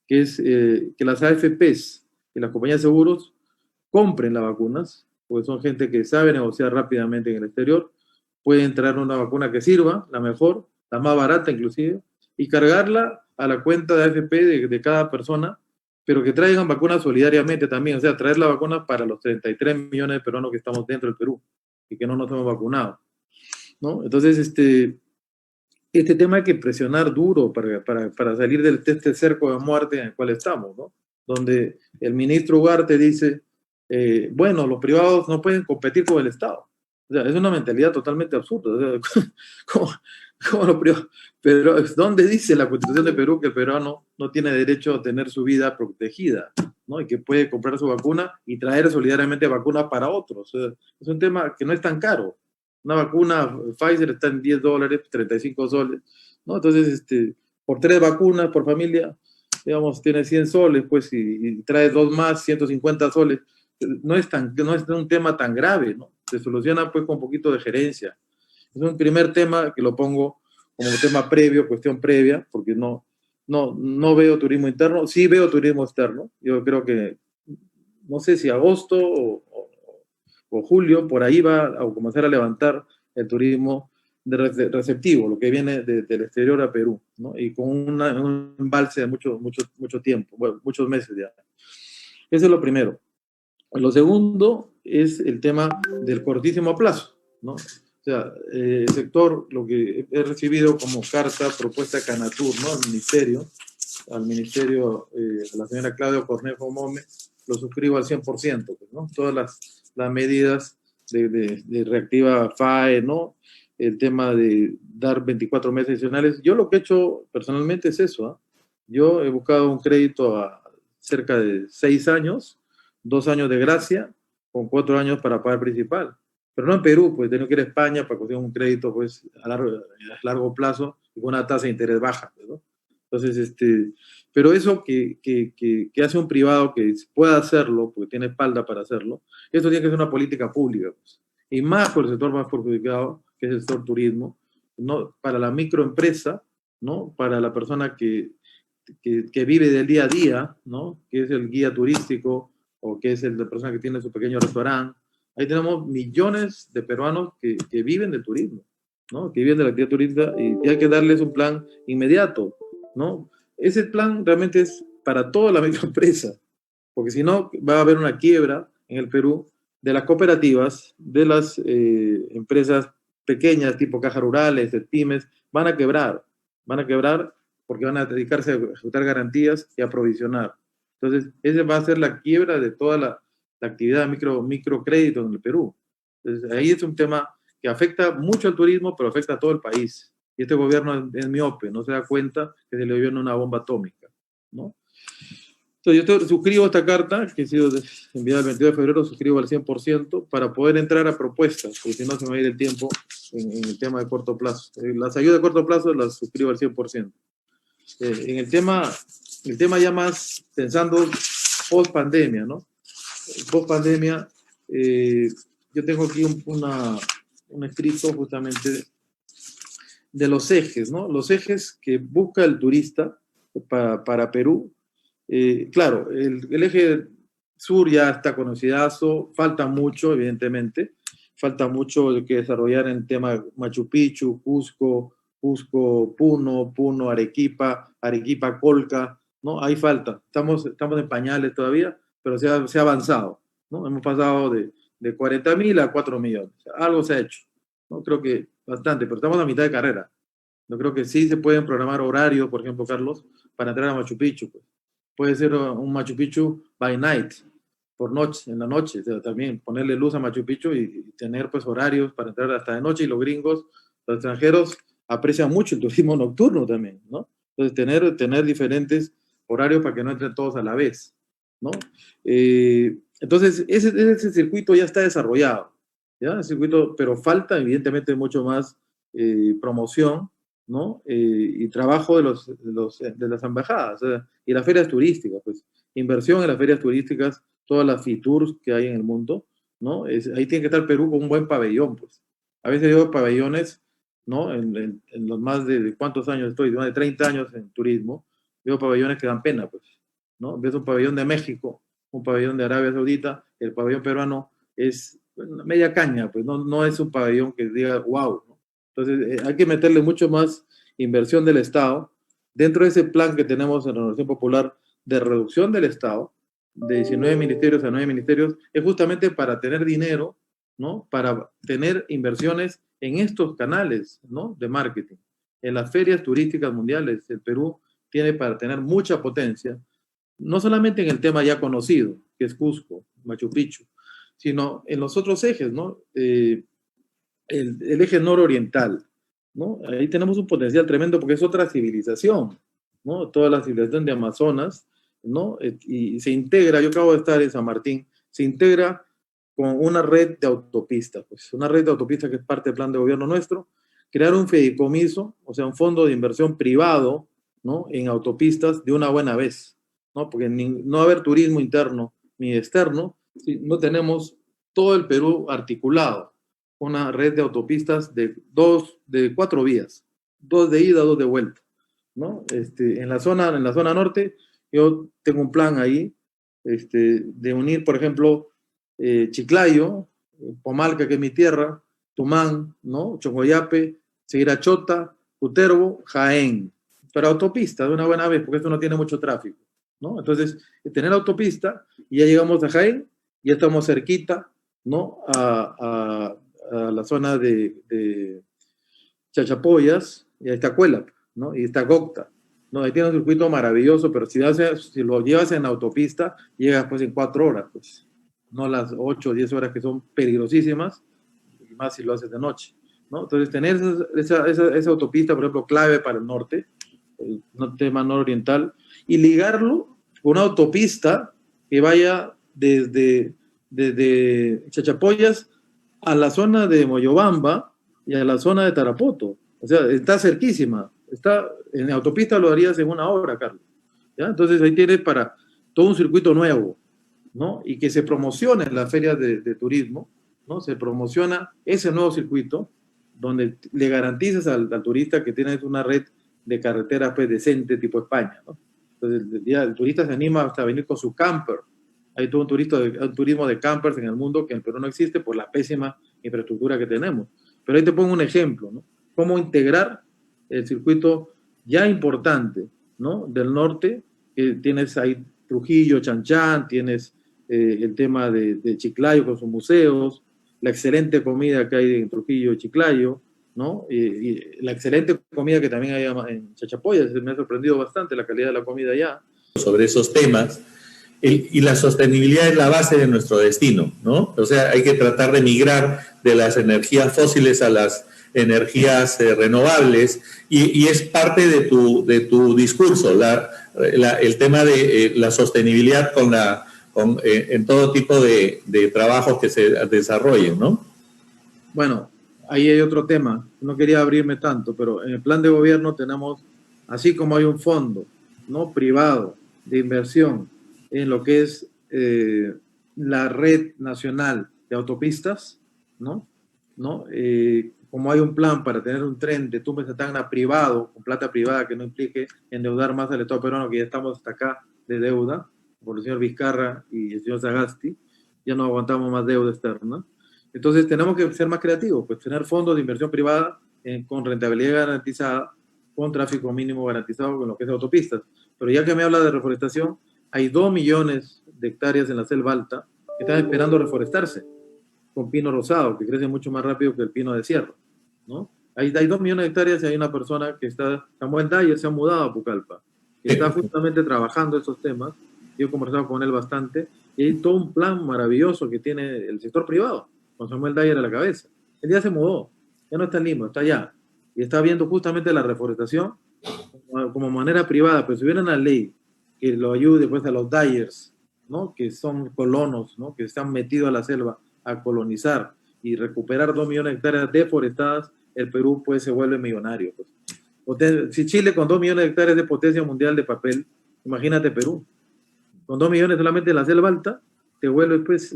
que es que las AFPs y las compañías de seguros compren las vacunas, porque son gente que sabe negociar rápidamente en el exterior, pueden traer una vacuna que sirva, la mejor, la más barata inclusive, y cargarla a la cuenta de AFP de cada persona, pero que traigan vacunas solidariamente también, o sea, traer la vacuna para los 33 millones de peruanos que estamos dentro del Perú y que no nos hemos vacunado, ¿no? Entonces, este tema hay que presionar duro para salir de este cerco de muerte en el cual estamos, ¿no? Donde el ministro Ugarte dice, bueno, los privados no pueden competir con el Estado. O sea, es una mentalidad totalmente absurda. O sea, ¿cómo los privados? Pero ¿dónde dice la Constitución de Perú que el peruano no tiene derecho a tener su vida protegida, ¿no?, y que puede comprar su vacuna y traer solidariamente vacunas para otros? O sea, es un tema que no es tan caro. Una vacuna Pfizer está en $10, 35 soles, ¿no? Entonces, por 3 vacunas por familia, digamos, tiene 100 soles, pues, y trae 2 más, 150 soles. No es un tema tan grave, ¿no? Se soluciona, pues, con un poquito de gerencia. Es un primer tema que lo pongo como tema previo, cuestión previa, porque no veo turismo interno. Sí veo turismo externo. Yo creo que, no sé si agosto o julio, por ahí va a comenzar a levantar el turismo receptivo, lo que viene del exterior a Perú, ¿no? Y con un embalse de mucho tiempo, bueno, muchos meses ya. Eso es lo primero. Lo segundo es el tema del cortísimo plazo, ¿no? O sea, el sector, lo que he recibido como carta, propuesta de Canatur, ¿no? Al ministerio, a la señora Claudia Cornejo Mome, lo suscribo al 100%, pues, ¿no? Todas las medidas de reactiva FAE, ¿no? El tema de dar 24 meses adicionales. Yo lo que he hecho personalmente es eso, ¿eh? Yo he buscado un crédito a cerca de 6 años, 2 años de gracia, con 4 años para pagar principal. Pero no en Perú, pues tengo que ir a España para conseguir un crédito pues, a largo plazo y con una tasa de interés baja, ¿no? Entonces, pero eso que hace un privado que pueda hacerlo, porque tiene espalda para hacerlo, esto tiene que ser una política pública, pues. Y más por el sector más perjudicado, que es el sector turismo, ¿no? Para la microempresa, ¿no? Para la persona que vive del día a día, ¿no? Que es el guía turístico o que es la persona que tiene su pequeño restaurante. Ahí tenemos millones de peruanos que viven del turismo, ¿no? Que viven de la actividad turística y hay que darles un plan inmediato, ¿no? Ese plan realmente es para toda la microempresa, porque si no va a haber una quiebra en el Perú de las cooperativas, de las empresas pequeñas tipo cajas rurales, de pymes, van a quebrar porque van a dedicarse a ejecutar garantías y a provisionar. Entonces, esa va a ser la quiebra de toda la actividad microcrédito en el Perú. Entonces, ahí es un tema que afecta mucho al turismo, pero afecta a todo el país. Y este gobierno es miope, no se da cuenta que se le viene una bomba atómica, ¿no? Entonces, yo suscribo esta carta, que ha sido enviada el 22 de febrero, suscribo al 100% para poder entrar a propuestas, porque si no se me va a ir el tiempo en el tema de corto plazo. Las ayudas de corto plazo las suscribo al 100%. En el tema ya más pensando post pandemia, ¿no? Post pandemia, yo tengo aquí un escrito justamente de los ejes, ¿no? Los ejes que busca el turista para Perú. Claro, el eje sur ya está conocidazo, falta mucho, evidentemente, falta mucho que desarrollar en el tema Machu Picchu, Cusco, Puno, Arequipa, Colca, ¿no? Ahí falta. Estamos en pañales todavía, pero se ha avanzado, ¿no? Hemos pasado de 40.000 a 4 millones. Algo se ha hecho, ¿no? Creo que bastante, pero estamos a mitad de carrera. Yo creo que sí se pueden programar horarios, por ejemplo, Carlos, para entrar a Machu Picchu. Pues. Puede ser un Machu Picchu by night, por noche, en la noche. O sea, también ponerle luz a Machu Picchu y tener pues horarios para entrar hasta de noche. Y los gringos, los extranjeros, aprecian mucho el turismo nocturno también, ¿no? Entonces, tener diferentes horarios para que no entren todos a la vez, ¿no? Entonces, ese circuito ya está desarrollado, ¿ya? El circuito, pero falta, evidentemente, mucho más promoción, ¿no? Y trabajo de las embajadas, y las ferias turísticas, pues, inversión en las ferias turísticas, todas las FITURs que hay en el mundo, ¿no? Ahí tiene que estar Perú con un buen pabellón, pues. A veces digo pabellones, ¿no? En los más de cuántos años estoy, más de 30 años en turismo, veo pabellones que dan pena, pues, ¿no? Ves un pabellón de México, un pabellón de Arabia Saudita, el pabellón peruano es media caña, pues, no es un pabellón que diga, wow, ¿no? Entonces, hay que meterle mucho más inversión del Estado dentro de ese plan que tenemos en la Renovación Popular de reducción del Estado, de 19 ministerios a 9 ministerios, es justamente para tener dinero, ¿no? Para tener inversiones en estos canales, ¿no? De marketing. En las ferias turísticas mundiales, el Perú tiene para tener mucha potencia, no solamente en el tema ya conocido, que es Cusco, Machu Picchu, sino en los otros ejes, ¿no? El eje nororiental, ¿no? Ahí tenemos un potencial tremendo porque es otra civilización, ¿no? Toda la civilización de Amazonas, ¿no? Y se integra, yo acabo de estar en San Martín, se integra con una red de autopistas, pues una red de autopistas que es parte del plan de gobierno nuestro, crear un fideicomiso, o sea, un fondo de inversión privado, ¿no? En autopistas de una buena vez, ¿no? Porque no va a haber turismo interno ni externo si no tenemos todo el Perú articulado, una red de autopistas de 4 vías, 2 de ida, 2 de vuelta, ¿no? En la zona norte, yo tengo un plan ahí, de unir, por ejemplo, Chiclayo, Pomalca, que es mi tierra, Tumán, ¿no? Chocoyape, seguir a Chota, Cutervo, Jaén, pero autopista de una buena vez, porque esto no tiene mucho tráfico, ¿no? Entonces, tener autopista, y ya llegamos a Jaén, ya estamos cerquita, ¿no? A la zona de Chachapoyas, y ahí está Cuélap, ¿no? Y está Gocta, ¿no? Ahí tiene un circuito maravilloso, pero si lo llevas en autopista, llegas pues en 4 horas, pues, no las 8 o 10 horas que son peligrosísimas, y más si lo haces de noche, ¿no? Entonces, tener esa autopista, por ejemplo, clave para el norte, el tema nororiental, y ligarlo con una autopista que vaya desde Chachapoyas a la zona de Moyobamba y a la zona de Tarapoto. O sea, está cerquísima. En autopista lo harías en 1 hora, Carlos. ¿Ya? Entonces ahí tienes para todo un circuito nuevo, ¿no? Y que se promocione en las ferias de turismo, ¿no? Se promociona ese nuevo circuito donde le garantizas al turista que tienes una red de carreteras pues, decente tipo España, ¿no? Entonces el turista se anima hasta venir con su camper. Hay todo un turismo de campers en el mundo que en Perú no existe por la pésima infraestructura que tenemos. Pero ahí te pongo un ejemplo, ¿no? Cómo integrar el circuito ya importante, ¿no? Del norte, que tienes ahí Trujillo, Chanchán, tienes el tema de Chiclayo con sus museos, la excelente comida que hay en Trujillo y Chiclayo, ¿no? Y la excelente comida que también hay en Chachapoyas. Me ha sorprendido bastante la calidad de la comida allá. Sobre esos temas, y la sostenibilidad es la base de nuestro destino, ¿no? O sea, hay que tratar de migrar de las energías fósiles a las energías renovables, y es parte de tu discurso, el tema de la sostenibilidad en todo tipo de trabajos que se desarrollen, ¿no? Bueno, ahí hay otro tema, no quería abrirme tanto, pero en el plan de gobierno tenemos, así como hay un fondo, ¿no? Privado de inversión en lo que es la red nacional de autopistas, ¿no? Como hay un plan para tener un tren de Tumbes a Tacna privado, con plata privada que no implique endeudar más al Estado peruano, que ya estamos hasta acá de deuda, por el señor Vizcarra y el señor Sagasti, ya no aguantamos más deuda externa. Entonces tenemos que ser más creativos, pues tener fondos de inversión privada con rentabilidad garantizada, con tráfico mínimo garantizado con lo que es autopistas. Pero ya que me habla de reforestación, hay 2 millones de hectáreas en la selva alta que están esperando reforestarse con pino rosado, que crece mucho más rápido que el pino de sierra, ¿no? Hay 2 millones de hectáreas y hay una persona que Samuel Dyer, se ha mudado a Pucallpa, que está justamente trabajando esos temas. Yo he conversado con él bastante, y hay todo un plan maravilloso que tiene el sector privado, con Samuel Dyer a la cabeza. Él ya se mudó, ya no está en Lima, está allá, y está viendo justamente la reforestación como manera privada. Pero si hubiera una ley que lo ayude pues a los Dyers, ¿no? Que son colonos, ¿no? Que se han metido a la selva a colonizar y recuperar 2 millones de hectáreas deforestadas, el Perú pues se vuelve millonario. Pues. Si Chile con 2 millones de hectáreas de potencia mundial de papel, imagínate Perú. Con 2 millones solamente en la selva alta, te vuelve pues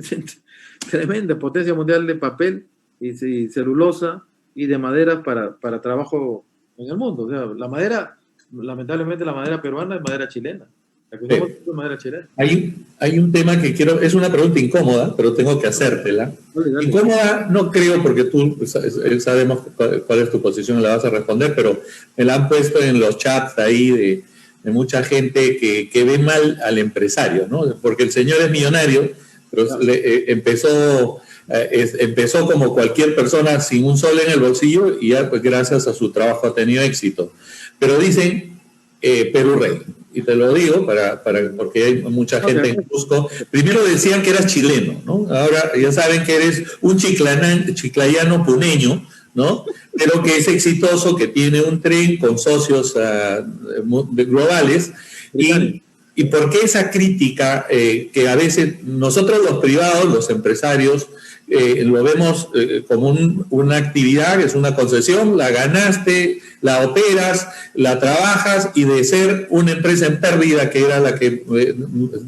tremenda potencia mundial de papel y celulosa y de madera para trabajo en el mundo. O sea, la madera, lamentablemente la madera peruana es madera chilena. La que usamos es madera chilena. Hay un tema que es una pregunta incómoda, pero tengo que hacértela. Dale. Incómoda no creo, porque tú sabemos cuál es tu posición y la vas a responder, pero me la han puesto en los chats ahí de mucha gente que ve mal al empresario, ¿no? Porque el señor es millonario, pero empezó como cualquier persona sin un sol en el bolsillo, y ya pues gracias a su trabajo ha tenido éxito. Pero dicen Perú Rey, y te lo digo porque hay mucha gente en Cusco. Primero decían que eras chileno, ¿no? Ahora ya saben que eres un chiclayano puneño, ¿no? Pero que es exitoso, que tiene un tren con socios globales. ¿Y por qué esa crítica que a veces nosotros los privados, los empresarios, lo vemos como una actividad, que es una concesión, la ganaste, la operas, la trabajas, y de ser una empresa en pérdida, que era la que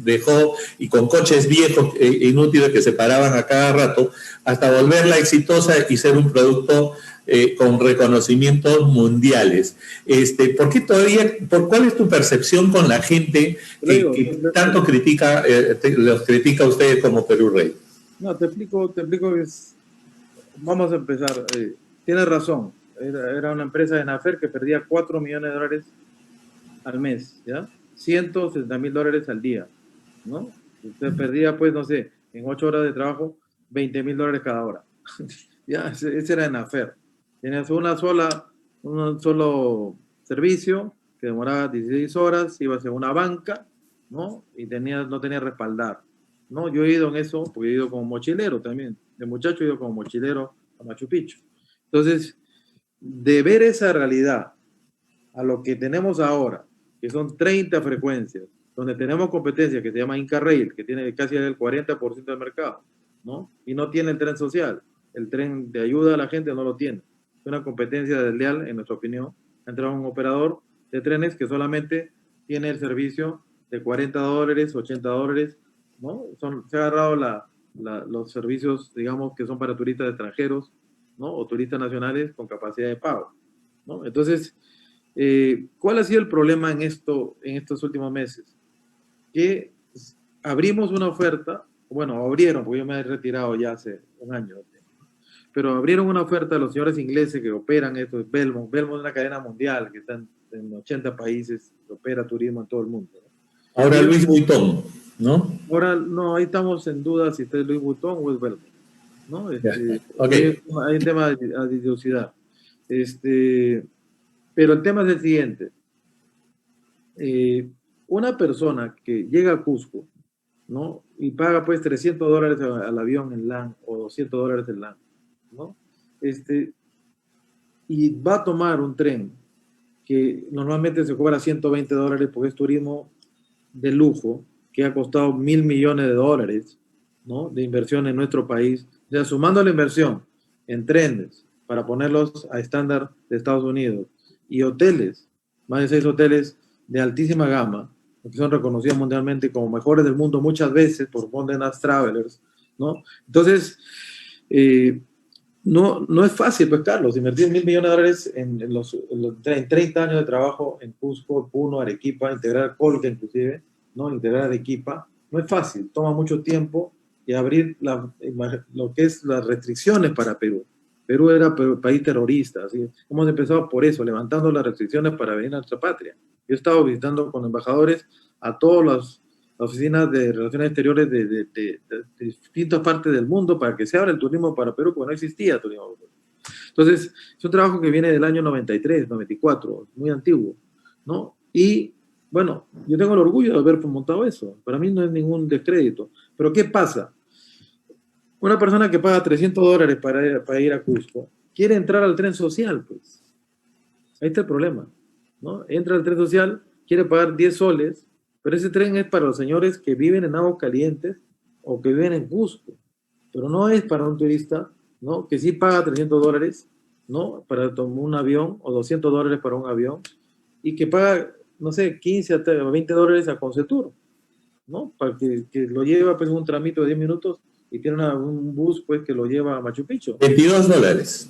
dejó, y con coches viejos inútiles que se paraban a cada rato, hasta volverla exitosa y ser un producto con reconocimientos mundiales? ¿Cuál es tu percepción con la gente que tanto los critica a ustedes como Perú Rey? No, te explico vamos a empezar. Tienes razón. era una empresa de Nafer que perdía $4 millones al mes, ¿ya? $160,000 al día, ¿no? Usted perdía, pues, no sé, en 8 horas de trabajo, $20,000 cada hora. Ya, ese era Nafer. Tenías un solo servicio que demoraba 16 horas, ibas en una banca, ¿no? Y no tenías respaldar, ¿no? Yo he ido en eso, porque he ido como mochilero también. De muchacho he ido como mochilero a Machu Picchu. Entonces, de ver esa realidad a lo que tenemos ahora, que son 30 frecuencias, donde tenemos competencia que se llama Inca Rail, que tiene casi el 40% del mercado, ¿no? Y no tiene el tren social, el tren de ayuda a la gente no lo tiene. Es una competencia desleal, en nuestra opinión. Ha entrado un operador de trenes que solamente tiene el servicio de $40, $80, ¿no? Se ha agarrado los servicios, digamos, que son para turistas extranjeros, ¿no? O turistas nacionales con capacidad de pago, ¿no? Entonces, ¿cuál ha sido el problema en estos últimos meses? Que abrimos una oferta, bueno, abrieron, porque yo me he retirado ya hace un año, pero abrieron una oferta a los señores ingleses que operan esto, Belmont. Belmont es una cadena mundial que está en 80 países, que opera turismo en todo el mundo, ¿no? Ahora Louis Vuitton, ¿no? Ahora, no, ahí estamos en duda si es Louis Vuitton o es Belmont, ¿no? Okay. Hay un tema de adidosidad. Pero el tema es el siguiente. Una persona que llega a Cusco, ¿no? Y paga pues $300 al avión en LAN o $200 en LAN, ¿no? Y va a tomar un tren que normalmente se cobra $120 porque es turismo de lujo, que ha costado $1.000 millones, ¿no? De inversión en nuestro país. O sea, sumando la inversión en trenes para ponerlos a estándar de Estados Unidos y hoteles, más de 6 hoteles de altísima gama, que son reconocidos mundialmente como mejores del mundo muchas veces por Condé Nast Travelers, ¿no? Entonces, no es fácil, pues, Carlos, invertir $1.000 millones en 30 años de trabajo en Cusco, Puno, Arequipa, integrar Colca inclusive, ¿no? Integrar Arequipa, no es fácil, toma mucho tiempo y abrir lo que es las restricciones para Perú. Perú era un país terrorista, así hemos empezado por eso, levantando las restricciones para venir a nuestra patria. Yo he estado visitando con embajadores a todas las oficinas de relaciones exteriores de distintas partes del mundo para que se abra el turismo para Perú, porque no existía turismo. Entonces, es un trabajo que viene del año 93, 94, muy antiguo, ¿no? Y, bueno, yo tengo el orgullo de haber montado eso. Para mí no es ningún descrédito. Pero, ¿qué pasa? Una persona que paga $300 para ir a Cusco quiere entrar al tren social, pues. Ahí está el problema, ¿no? Entra al tren social, quiere pagar 10 soles, pero ese tren es para los señores que viven en Aguascalientes o que viven en Cusco, pero no es para un turista, ¿no? Que sí paga $300, ¿no? Para tomar un avión, o $200 para un avión, y que paga, no sé, $15 a $20 a Concetur, ¿no? Para que lo lleva, pues, un tramito de 10 minutos y tiene un bus, pues, que lo lleva a Machu Picchu. $22.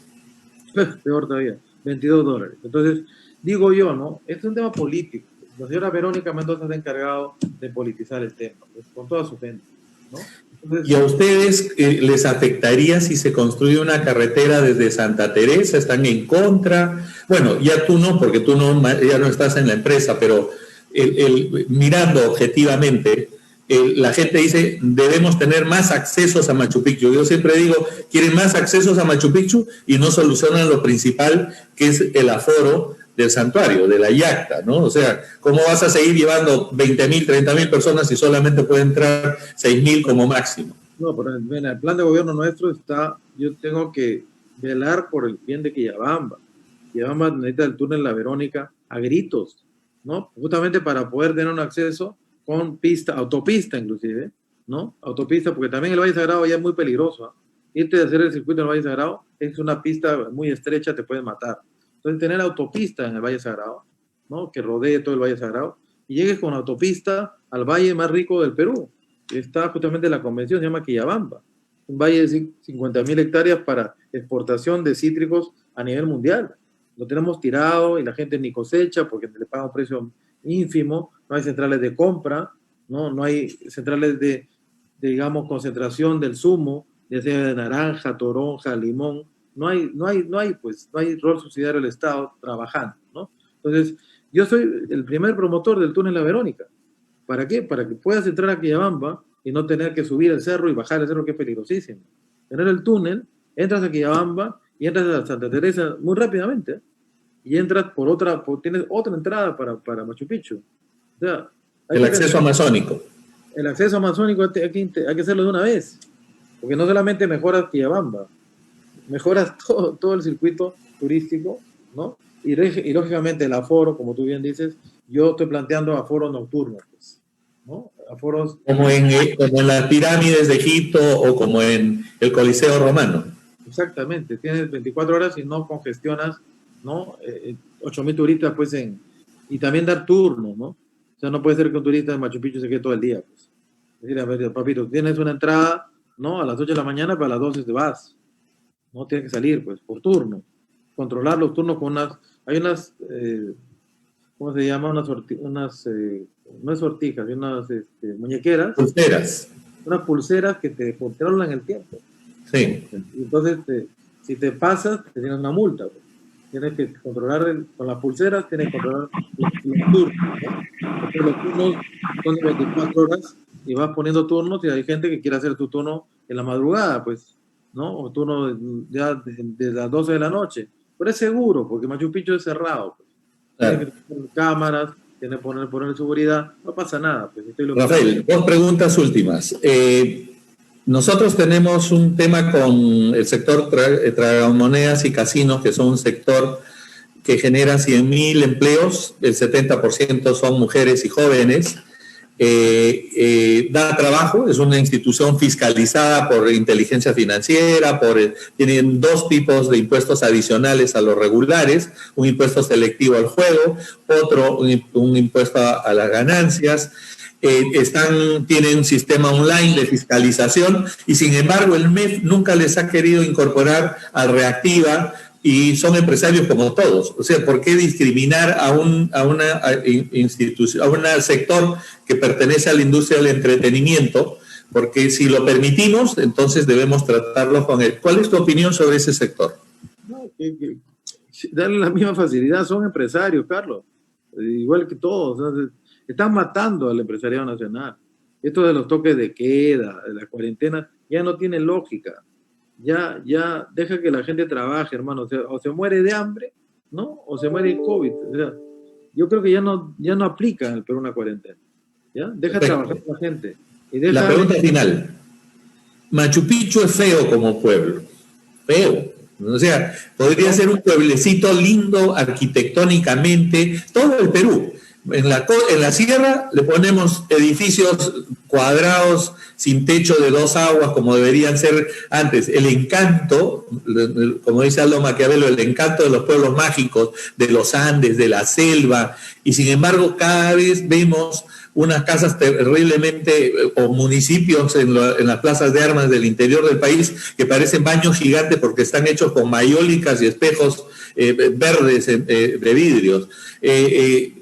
Peor todavía, $22. Entonces, digo yo, ¿no? Este es un tema político. La señora Verónica Mendoza se ha encargado de politizar el tema, pues, con toda su gente, ¿no? Entonces, ¿y a ustedes les afectaría si se construye una carretera desde Santa Teresa? ¿Están en contra? Bueno, ya tú no, porque tú ya no estás en la empresa, pero mirando objetivamente, la gente dice, debemos tener más accesos a Machu Picchu. Yo siempre digo, quieren más accesos a Machu Picchu y no solucionan lo principal, que es el aforo del santuario, de la yacta, ¿no? O sea, ¿cómo vas a seguir llevando 20.000, 30.000 personas si solamente pueden entrar 6.000 como máximo? No, pero en el plan de gobierno nuestro está, yo tengo que velar por el bien de Quillabamba. Quillabamba necesita el túnel La Verónica a gritos, ¿no? Justamente para poder tener un acceso con pista, autopista inclusive, ¿no? Autopista, porque también el Valle Sagrado ya es muy peligroso, ¿eh? Irte a hacer el circuito en el Valle Sagrado es una pista muy estrecha, te pueden matar. Entonces, tener autopista en el Valle Sagrado, ¿no? Que rodee todo el Valle Sagrado, y llegues con autopista al valle más rico del Perú. Está justamente la convención, se llama Quillabamba, un valle de 50.000 hectáreas para exportación de cítricos a nivel mundial. Lo tenemos tirado y la gente ni cosecha porque le paga un precio ínfimo, no hay centrales de compra, no hay centrales de, digamos, concentración del zumo, ya sea de naranja, toronja, limón, no hay rol subsidiario del Estado trabajando, ¿no? Entonces, yo soy el primer promotor del túnel La Verónica. ¿Para qué? Para que puedas entrar a Quillabamba y no tener que subir el cerro y bajar el cerro, que es peligrosísimo. Tener el túnel, entras a Quillabamba y entras a Santa Teresa muy rápidamente, ¿eh? Y entras tienes otra entrada para Machu Picchu. O sea, el acceso amazónico. El acceso amazónico hay que hacerlo de una vez, porque no solamente mejoras Quillabamba, mejoras todo el circuito turístico, ¿no? Y lógicamente el aforo, como tú bien dices, yo estoy planteando aforo nocturno, pues, ¿no? Aforos... Como en las pirámides de Egipto o como en el Coliseo Romano. Exactamente, tienes 24 horas y no congestionas, ¿no? 8.000 turistas, pues, y también dar turnos, ¿no? O sea, no puede ser que un turista en Machu Picchu se quede todo el día, pues. Es decir, a ver, papito, tienes una entrada, ¿no? A las 8 de la mañana, para las 12 te vas. No tienes que salir, pues, por turno. Controlar los turnos con hay unas, ¿cómo se llama? No es sortijas, hay unas muñequeras. Pulseras. Unas pulseras que te controlan el tiempo. Sí. Entonces, si te pasas, te tienes una multa, pues. Tienes que controlar con las pulseras, tienes que controlar los turnos, ¿no? Porque los turnos son de 24 horas y vas poniendo turnos y hay gente que quiere hacer tu turno en la madrugada, pues, ¿no? O turno ya de las 12 de la noche. Pero es seguro, porque Machu Picchu es cerrado, pues. Claro. Tienes que poner cámaras, tienes que poner seguridad, no pasa nada, pues. Rafael, dos preguntas últimas. Nosotros tenemos un tema con el sector tragamonedas y casinos, que son un sector que genera 100.000 empleos, el 70% son mujeres y jóvenes. Da trabajo, es una institución fiscalizada por inteligencia financiera, tienen dos tipos de impuestos adicionales a los regulares, un impuesto selectivo al juego, otro un impuesto a las ganancias. Tienen un sistema online de fiscalización y sin embargo el MEF nunca les ha querido incorporar al Reactiva y son empresarios como todos. O sea, ¿por qué discriminar a una institución, a un sector que pertenece a la industria del entretenimiento? Porque si lo permitimos, entonces debemos tratarlo con él. ¿Cuál es tu opinión sobre ese sector? No, darle la misma facilidad, son empresarios, Carlos, igual que todos. O sea, están matando al empresariado nacional. Esto de los toques de queda, de la cuarentena, ya no tiene lógica. Ya deja que la gente trabaje, hermano. O se muere de hambre, ¿no? O se muere de COVID. O sea, yo creo que ya no aplica en el Perú una cuarentena. ¿Ya? Deja trabajar a la gente. La pregunta final. Machu Picchu es feo como pueblo. Feo. O sea, podría ser un pueblecito lindo arquitectónicamente, todo el Perú. En la sierra le ponemos edificios cuadrados sin techo de dos aguas como deberían ser antes. El encanto, como dice Aldo Maquiavelo, el encanto de los pueblos mágicos, de los Andes, de la selva, y sin embargo cada vez vemos unas casas terriblemente, o municipios en las plazas de armas del interior del país que parecen baños gigantes porque están hechos con mayólicas y espejos verdes de vidrios.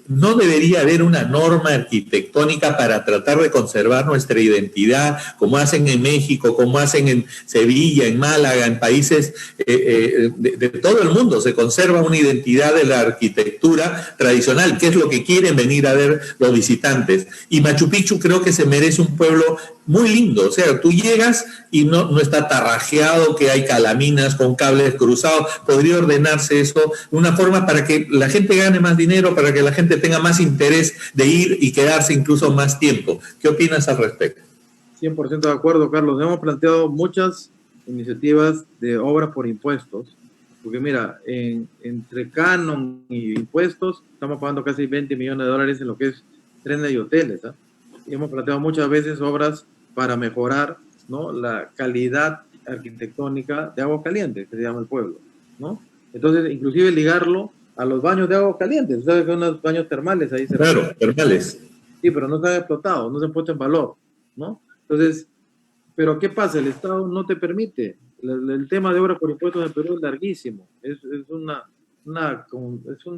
No debería haber una norma arquitectónica para tratar de conservar nuestra identidad, como hacen en México, como hacen en Sevilla, en Málaga, en países de todo el mundo. Se conserva una identidad de la arquitectura tradicional, que es lo que quieren venir a ver los visitantes. Y Machu Picchu creo que se merece un pueblo muy lindo. O sea, tú llegas y no está tarrajeado, que hay calaminas con cables cruzados. Podría ordenarse eso de una forma para que la gente gane más dinero, para que la gente tenga más interés de ir y quedarse incluso más tiempo. ¿Qué opinas al respecto? 100% de acuerdo, Carlos. Hemos planteado muchas iniciativas de obras por impuestos, porque mira, entre canon y impuestos estamos pagando casi 20 millones de dólares en lo que es trenes y hoteles, ¿eh? Y hemos planteado muchas veces obras para mejorar, ¿no?, la calidad arquitectónica de Aguascalientes, que se llama el pueblo, ¿no? Entonces, inclusive ligarlo a los baños de Aguascalientes. ¿Sabes que hay unos baños termales ahí? Claro, termales. Sí, pero no se han explotado, no se han puesto en valor, ¿no? Entonces, ¿pero qué pasa? El Estado no te permite. El tema de obras por impuestos en el Perú es larguísimo. Es una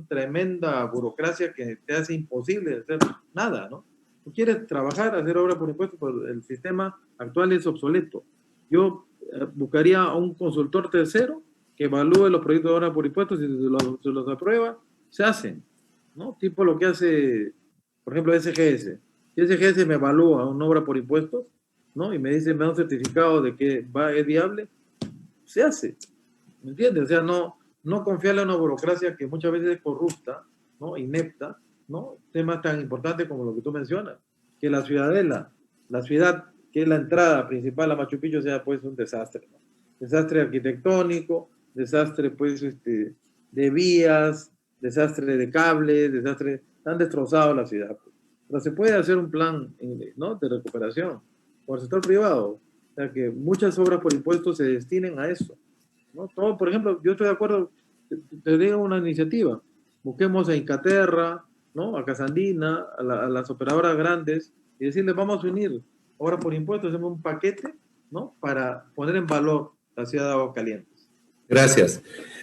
tremenda burocracia que te hace imposible hacer nada, ¿no? Tú quieres trabajar, hacer obras por impuestos, pero el sistema actual es obsoleto. Yo buscaría a un consultor tercero que evalúe los proyectos de obra por impuestos y se los aprueba, se hacen, ¿no? Tipo lo que hace, por ejemplo, SGS. Si SGS me evalúa una obra por impuestos, ¿no? Y me dice, me da un certificado de que es viable, se hace, ¿me entiendes? O sea, no confiarle a una burocracia que muchas veces es corrupta, ¿no? Inepta, ¿no? Temas tan importantes como lo que tú mencionas, que la ciudadela, la ciudad que es la entrada principal a Machu Picchu sea pues un desastre, ¿no? Desastre arquitectónico, desastre pues de vías, desastre de cables, desastre, han destrozado la ciudad. Pues. Pero se puede hacer un plan, ¿no? De recuperación por el sector privado, o sea que muchas obras por impuestos se destinen a eso, ¿no? Todo, por ejemplo, yo estoy de acuerdo, te digo una iniciativa, busquemos a Incaterra, ¿no? A Casandina, a las operadoras grandes, y decirles, vamos a unir obras por impuestos, hacemos un paquete, ¿no? Para poner en valor la ciudad de Aguascalientes. Gracias.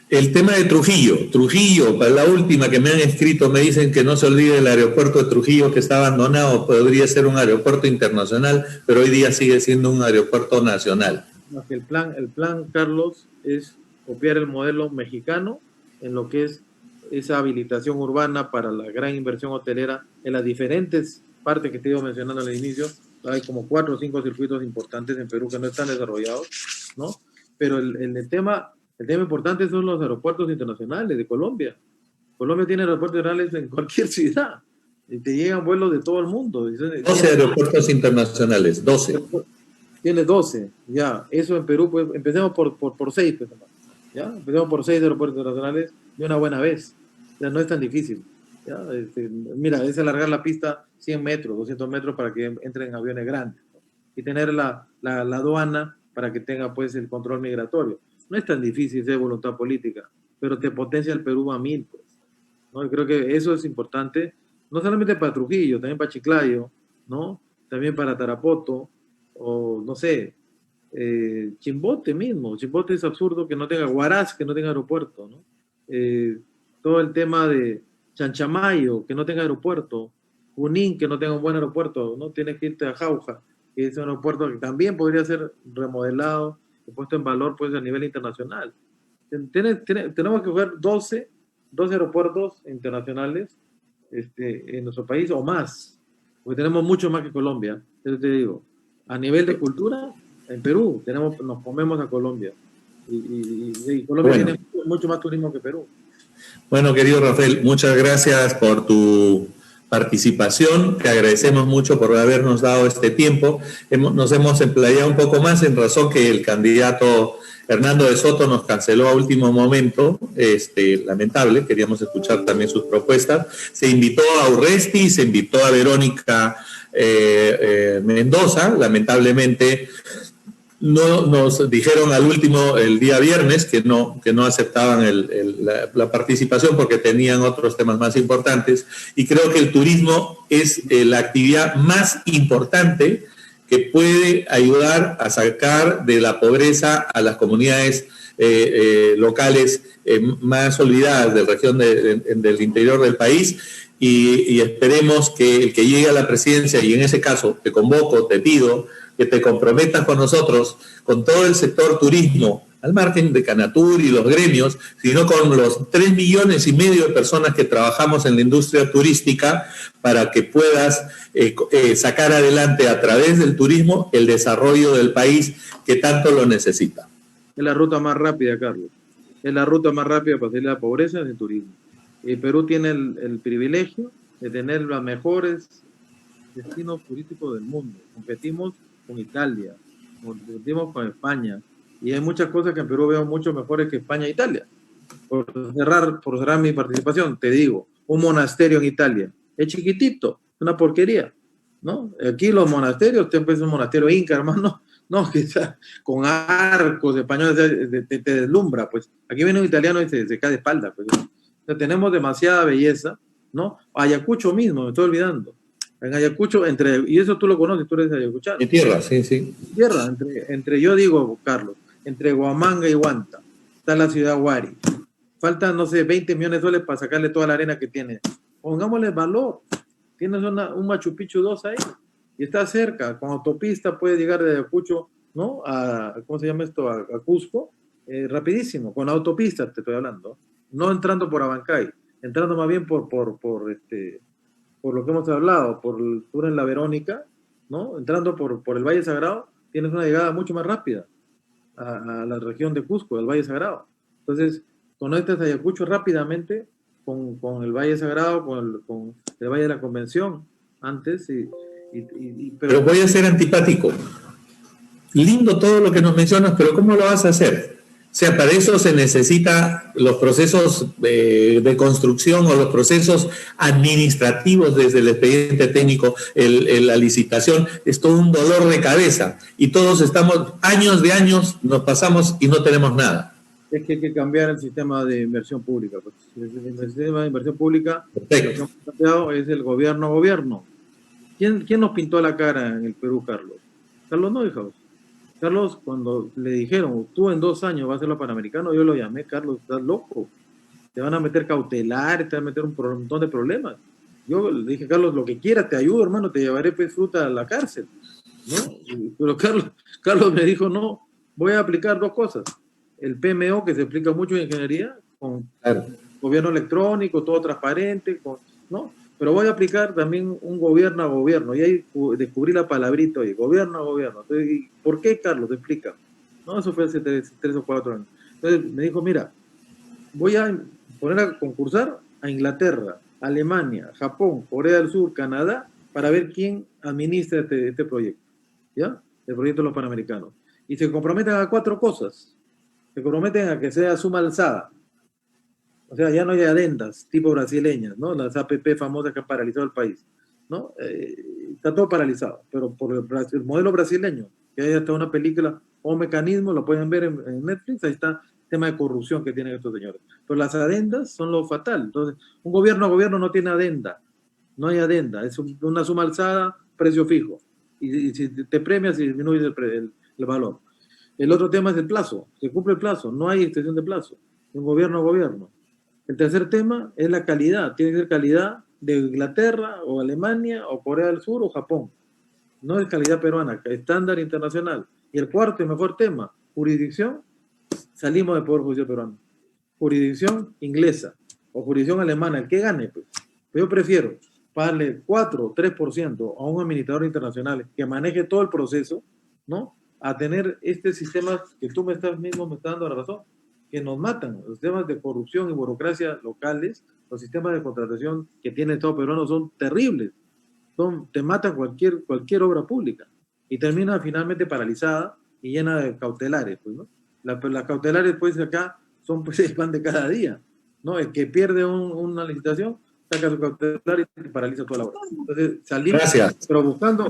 El tema de Trujillo, para la última que me han escrito, me dicen que no se olvide del aeropuerto de Trujillo que está abandonado, podría ser un aeropuerto internacional, pero hoy día sigue siendo un aeropuerto nacional. El plan, Carlos, es copiar el modelo mexicano en lo que es esa habilitación urbana para la gran inversión hotelera en las diferentes partes que te iba mencionando al inicio. Hay como 4 o 5 circuitos importantes en Perú que no están desarrollados, ¿no? Pero el tema importante son los aeropuertos internacionales de Colombia. Colombia tiene aeropuertos internacionales en cualquier ciudad y te llegan vuelos de todo el mundo. 12 aeropuertos internacionales, 12. Tiene 12, ya. Eso en Perú, pues empecemos por 6, pues, ¿ya? Empecemos por 6 aeropuertos internacionales de una buena vez. Ya no es tan difícil. ¿Ya? Mira, es alargar la pista 100 metros, 200 metros para que entren aviones grandes, ¿no? Y tener la aduana para que tenga pues el control migratorio. No es tan difícil, es voluntad política, pero te potencia el Perú a 1000, pues, ¿no? Y creo que eso es importante, no solamente para Trujillo, también para Chiclayo, ¿no? También para Tarapoto, o no sé, Chimbote mismo. Chimbote es absurdo que no tenga, Huaraz que no tenga aeropuerto, ¿no? Todo el tema de Chanchamayo que no tenga aeropuerto, Junín que no tenga un buen aeropuerto, ¿no? Tienes que irte a Jauja, que es un aeropuerto que también podría ser remodelado y puesto en valor pues a nivel internacional. Tenemos que coger 12 aeropuertos internacionales en nuestro país o más, porque tenemos mucho más que Colombia. Eso te digo, a nivel de cultura, en Perú nos comemos a Colombia y Colombia tiene mucho más turismo que Perú. Bueno, querido Rafael, muchas gracias por tu participación, te agradecemos mucho por habernos dado este tiempo. Nos hemos empleado un poco más en razón que el candidato Hernando de Soto nos canceló a último momento, lamentable, queríamos escuchar también sus propuestas. Se invitó a Urresti, se invitó a Verónica Mendoza, lamentablemente no nos dijeron al último, el día viernes, que no aceptaban la participación porque tenían otros temas más importantes, y creo que el turismo es la actividad más importante que puede ayudar a sacar de la pobreza a las comunidades locales más olvidadas de la región del interior del país, y esperemos que el que llegue a la presidencia, y en ese caso te convoco, te pido que te comprometas con nosotros, con todo el sector turismo, al margen de Canatur y los gremios, sino con los 3,5 millones de personas que trabajamos en la industria turística, para que puedas sacar adelante a través del turismo el desarrollo del país que tanto lo necesita. Es la ruta más rápida, Carlos. Es la ruta más rápida para salir de la pobreza es el turismo. Y Perú tiene el privilegio de tener los mejores destinos turísticos del mundo. Competimos con Italia, competimos con España, y hay muchas cosas que en Perú veo mucho mejores que España e Italia. Por cerrar mi participación, te digo, un monasterio en Italia es chiquitito, una porquería, ¿no? Aquí los monasterios, te empieza un monasterio inca, hermano, no, que está con arcos españoles, te deslumbra, pues. Aquí viene un italiano y se cae de espalda, pues. O sea, tenemos demasiada belleza, ¿no? Ayacucho mismo, me estoy olvidando. En Ayacucho, y eso tú lo conoces, tú eres ayacuchano. Mi tierra, sí. Tierra, yo digo, Carlos, entre Huamanga y Huanta, está la ciudad Huari. Faltan, no sé, 20 millones de dólares para sacarle toda la arena que tiene. Pongámosle valor. Tienes un Machu Picchu 2 ahí, y está cerca, con autopista puedes llegar de Ayacucho, ¿no? ¿Cómo se llama esto? A Cusco, rapidísimo, con autopistas te estoy hablando, no entrando por Abancay, entrando más bien por lo que hemos hablado, por el sur en la Verónica, ¿no? Entrando por el Valle Sagrado, tienes una llegada mucho más rápida a la región de Cusco, al Valle Sagrado. Entonces, conectas Ayacucho rápidamente con el Valle Sagrado, con el Valle de la Convención, antes, pero voy a ser antipático. Lindo todo lo que nos mencionas, pero ¿cómo lo vas a hacer? O sea, para eso se necesita los procesos de construcción o los procesos administrativos desde el expediente técnico, la licitación, es todo un dolor de cabeza. Y todos estamos, años de años, nos pasamos y no tenemos nada. Es que hay que cambiar el sistema de inversión pública. Pues. El sistema de inversión pública, lo que hemos planteado es el gobierno. ¿Quién nos pintó la cara en el Perú, Carlos? Carlos no, hijos. Carlos, cuando le dijeron, tú en 2 años vas a ser los Panamericanos, yo lo llamé, Carlos, estás loco. Te van a meter cautelar, te van a meter un montón de problemas. Yo le dije, Carlos, lo que quieras, te ayudo, hermano, te llevaré pues, fruta a la cárcel. ¿No? Pero Carlos me dijo, no, voy a aplicar 2 cosas. El PMO, que se aplica mucho en ingeniería, con gobierno electrónico, todo transparente, ¿no? Pero voy a aplicar también un gobierno a gobierno. Y ahí descubrí la palabrita, oye, gobierno a gobierno. Entonces, ¿por qué, Carlos? Te explica. No, eso fue hace 3 o 4 años. Entonces me dijo, mira, voy a poner a concursar a Inglaterra, Alemania, Japón, Corea del Sur, Canadá, para ver quién administra este proyecto. ¿Ya? El proyecto de los Panamericanos. Y se comprometen a 4 cosas. Se comprometen a que sea suma alzada. O sea, ya no hay adendas tipo brasileñas, ¿no? Las APP famosas que han paralizado el país, ¿no? Está todo paralizado, pero por el modelo brasileño, que hay hasta una película o un mecanismo, lo pueden ver en Netflix, ahí está el tema de corrupción que tienen estos señores. Pero las adendas son lo fatal. Entonces, un gobierno a gobierno no tiene adenda, no hay adenda, es una suma alzada, precio fijo. Y si te premias y disminuyes el valor. El otro tema es el plazo, se cumple el plazo, no hay extensión de plazo, de un gobierno a gobierno. El tercer tema es la calidad. Tiene que ser calidad de Inglaterra o Alemania o Corea del Sur o Japón. No es calidad peruana, estándar internacional. Y el cuarto y mejor tema, jurisdicción, salimos del Poder Judicial peruano. Jurisdicción inglesa o jurisdicción alemana, el que gane, pues. Pero yo prefiero pagarle 4 o 3% a un administrador internacional que maneje todo el proceso, ¿no? A tener este sistema que tú me estás dando la razón, que nos matan. Los sistemas de corrupción y burocracia locales, los sistemas de contratación que tiene el Estado peruano son terribles. Te matan cualquier obra pública y termina finalmente paralizada y llena de cautelares. Pues, ¿no? Las cautelares, pues, acá son pues, el pan de cada día, ¿no? El que pierde una licitación saca su cautelar y paraliza toda la obra. Entonces, salimos, gracias. Pero buscando...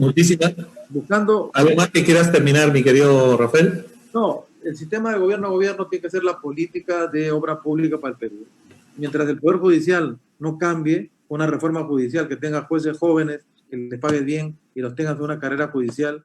¿Algo más que quieras terminar, mi querido Rafael? No, el sistema de gobierno a gobierno tiene que ser la política de obra pública para el Perú. Mientras el Poder Judicial no cambie, una reforma judicial que tenga jueces jóvenes, que les pague bien y los tengan en una carrera judicial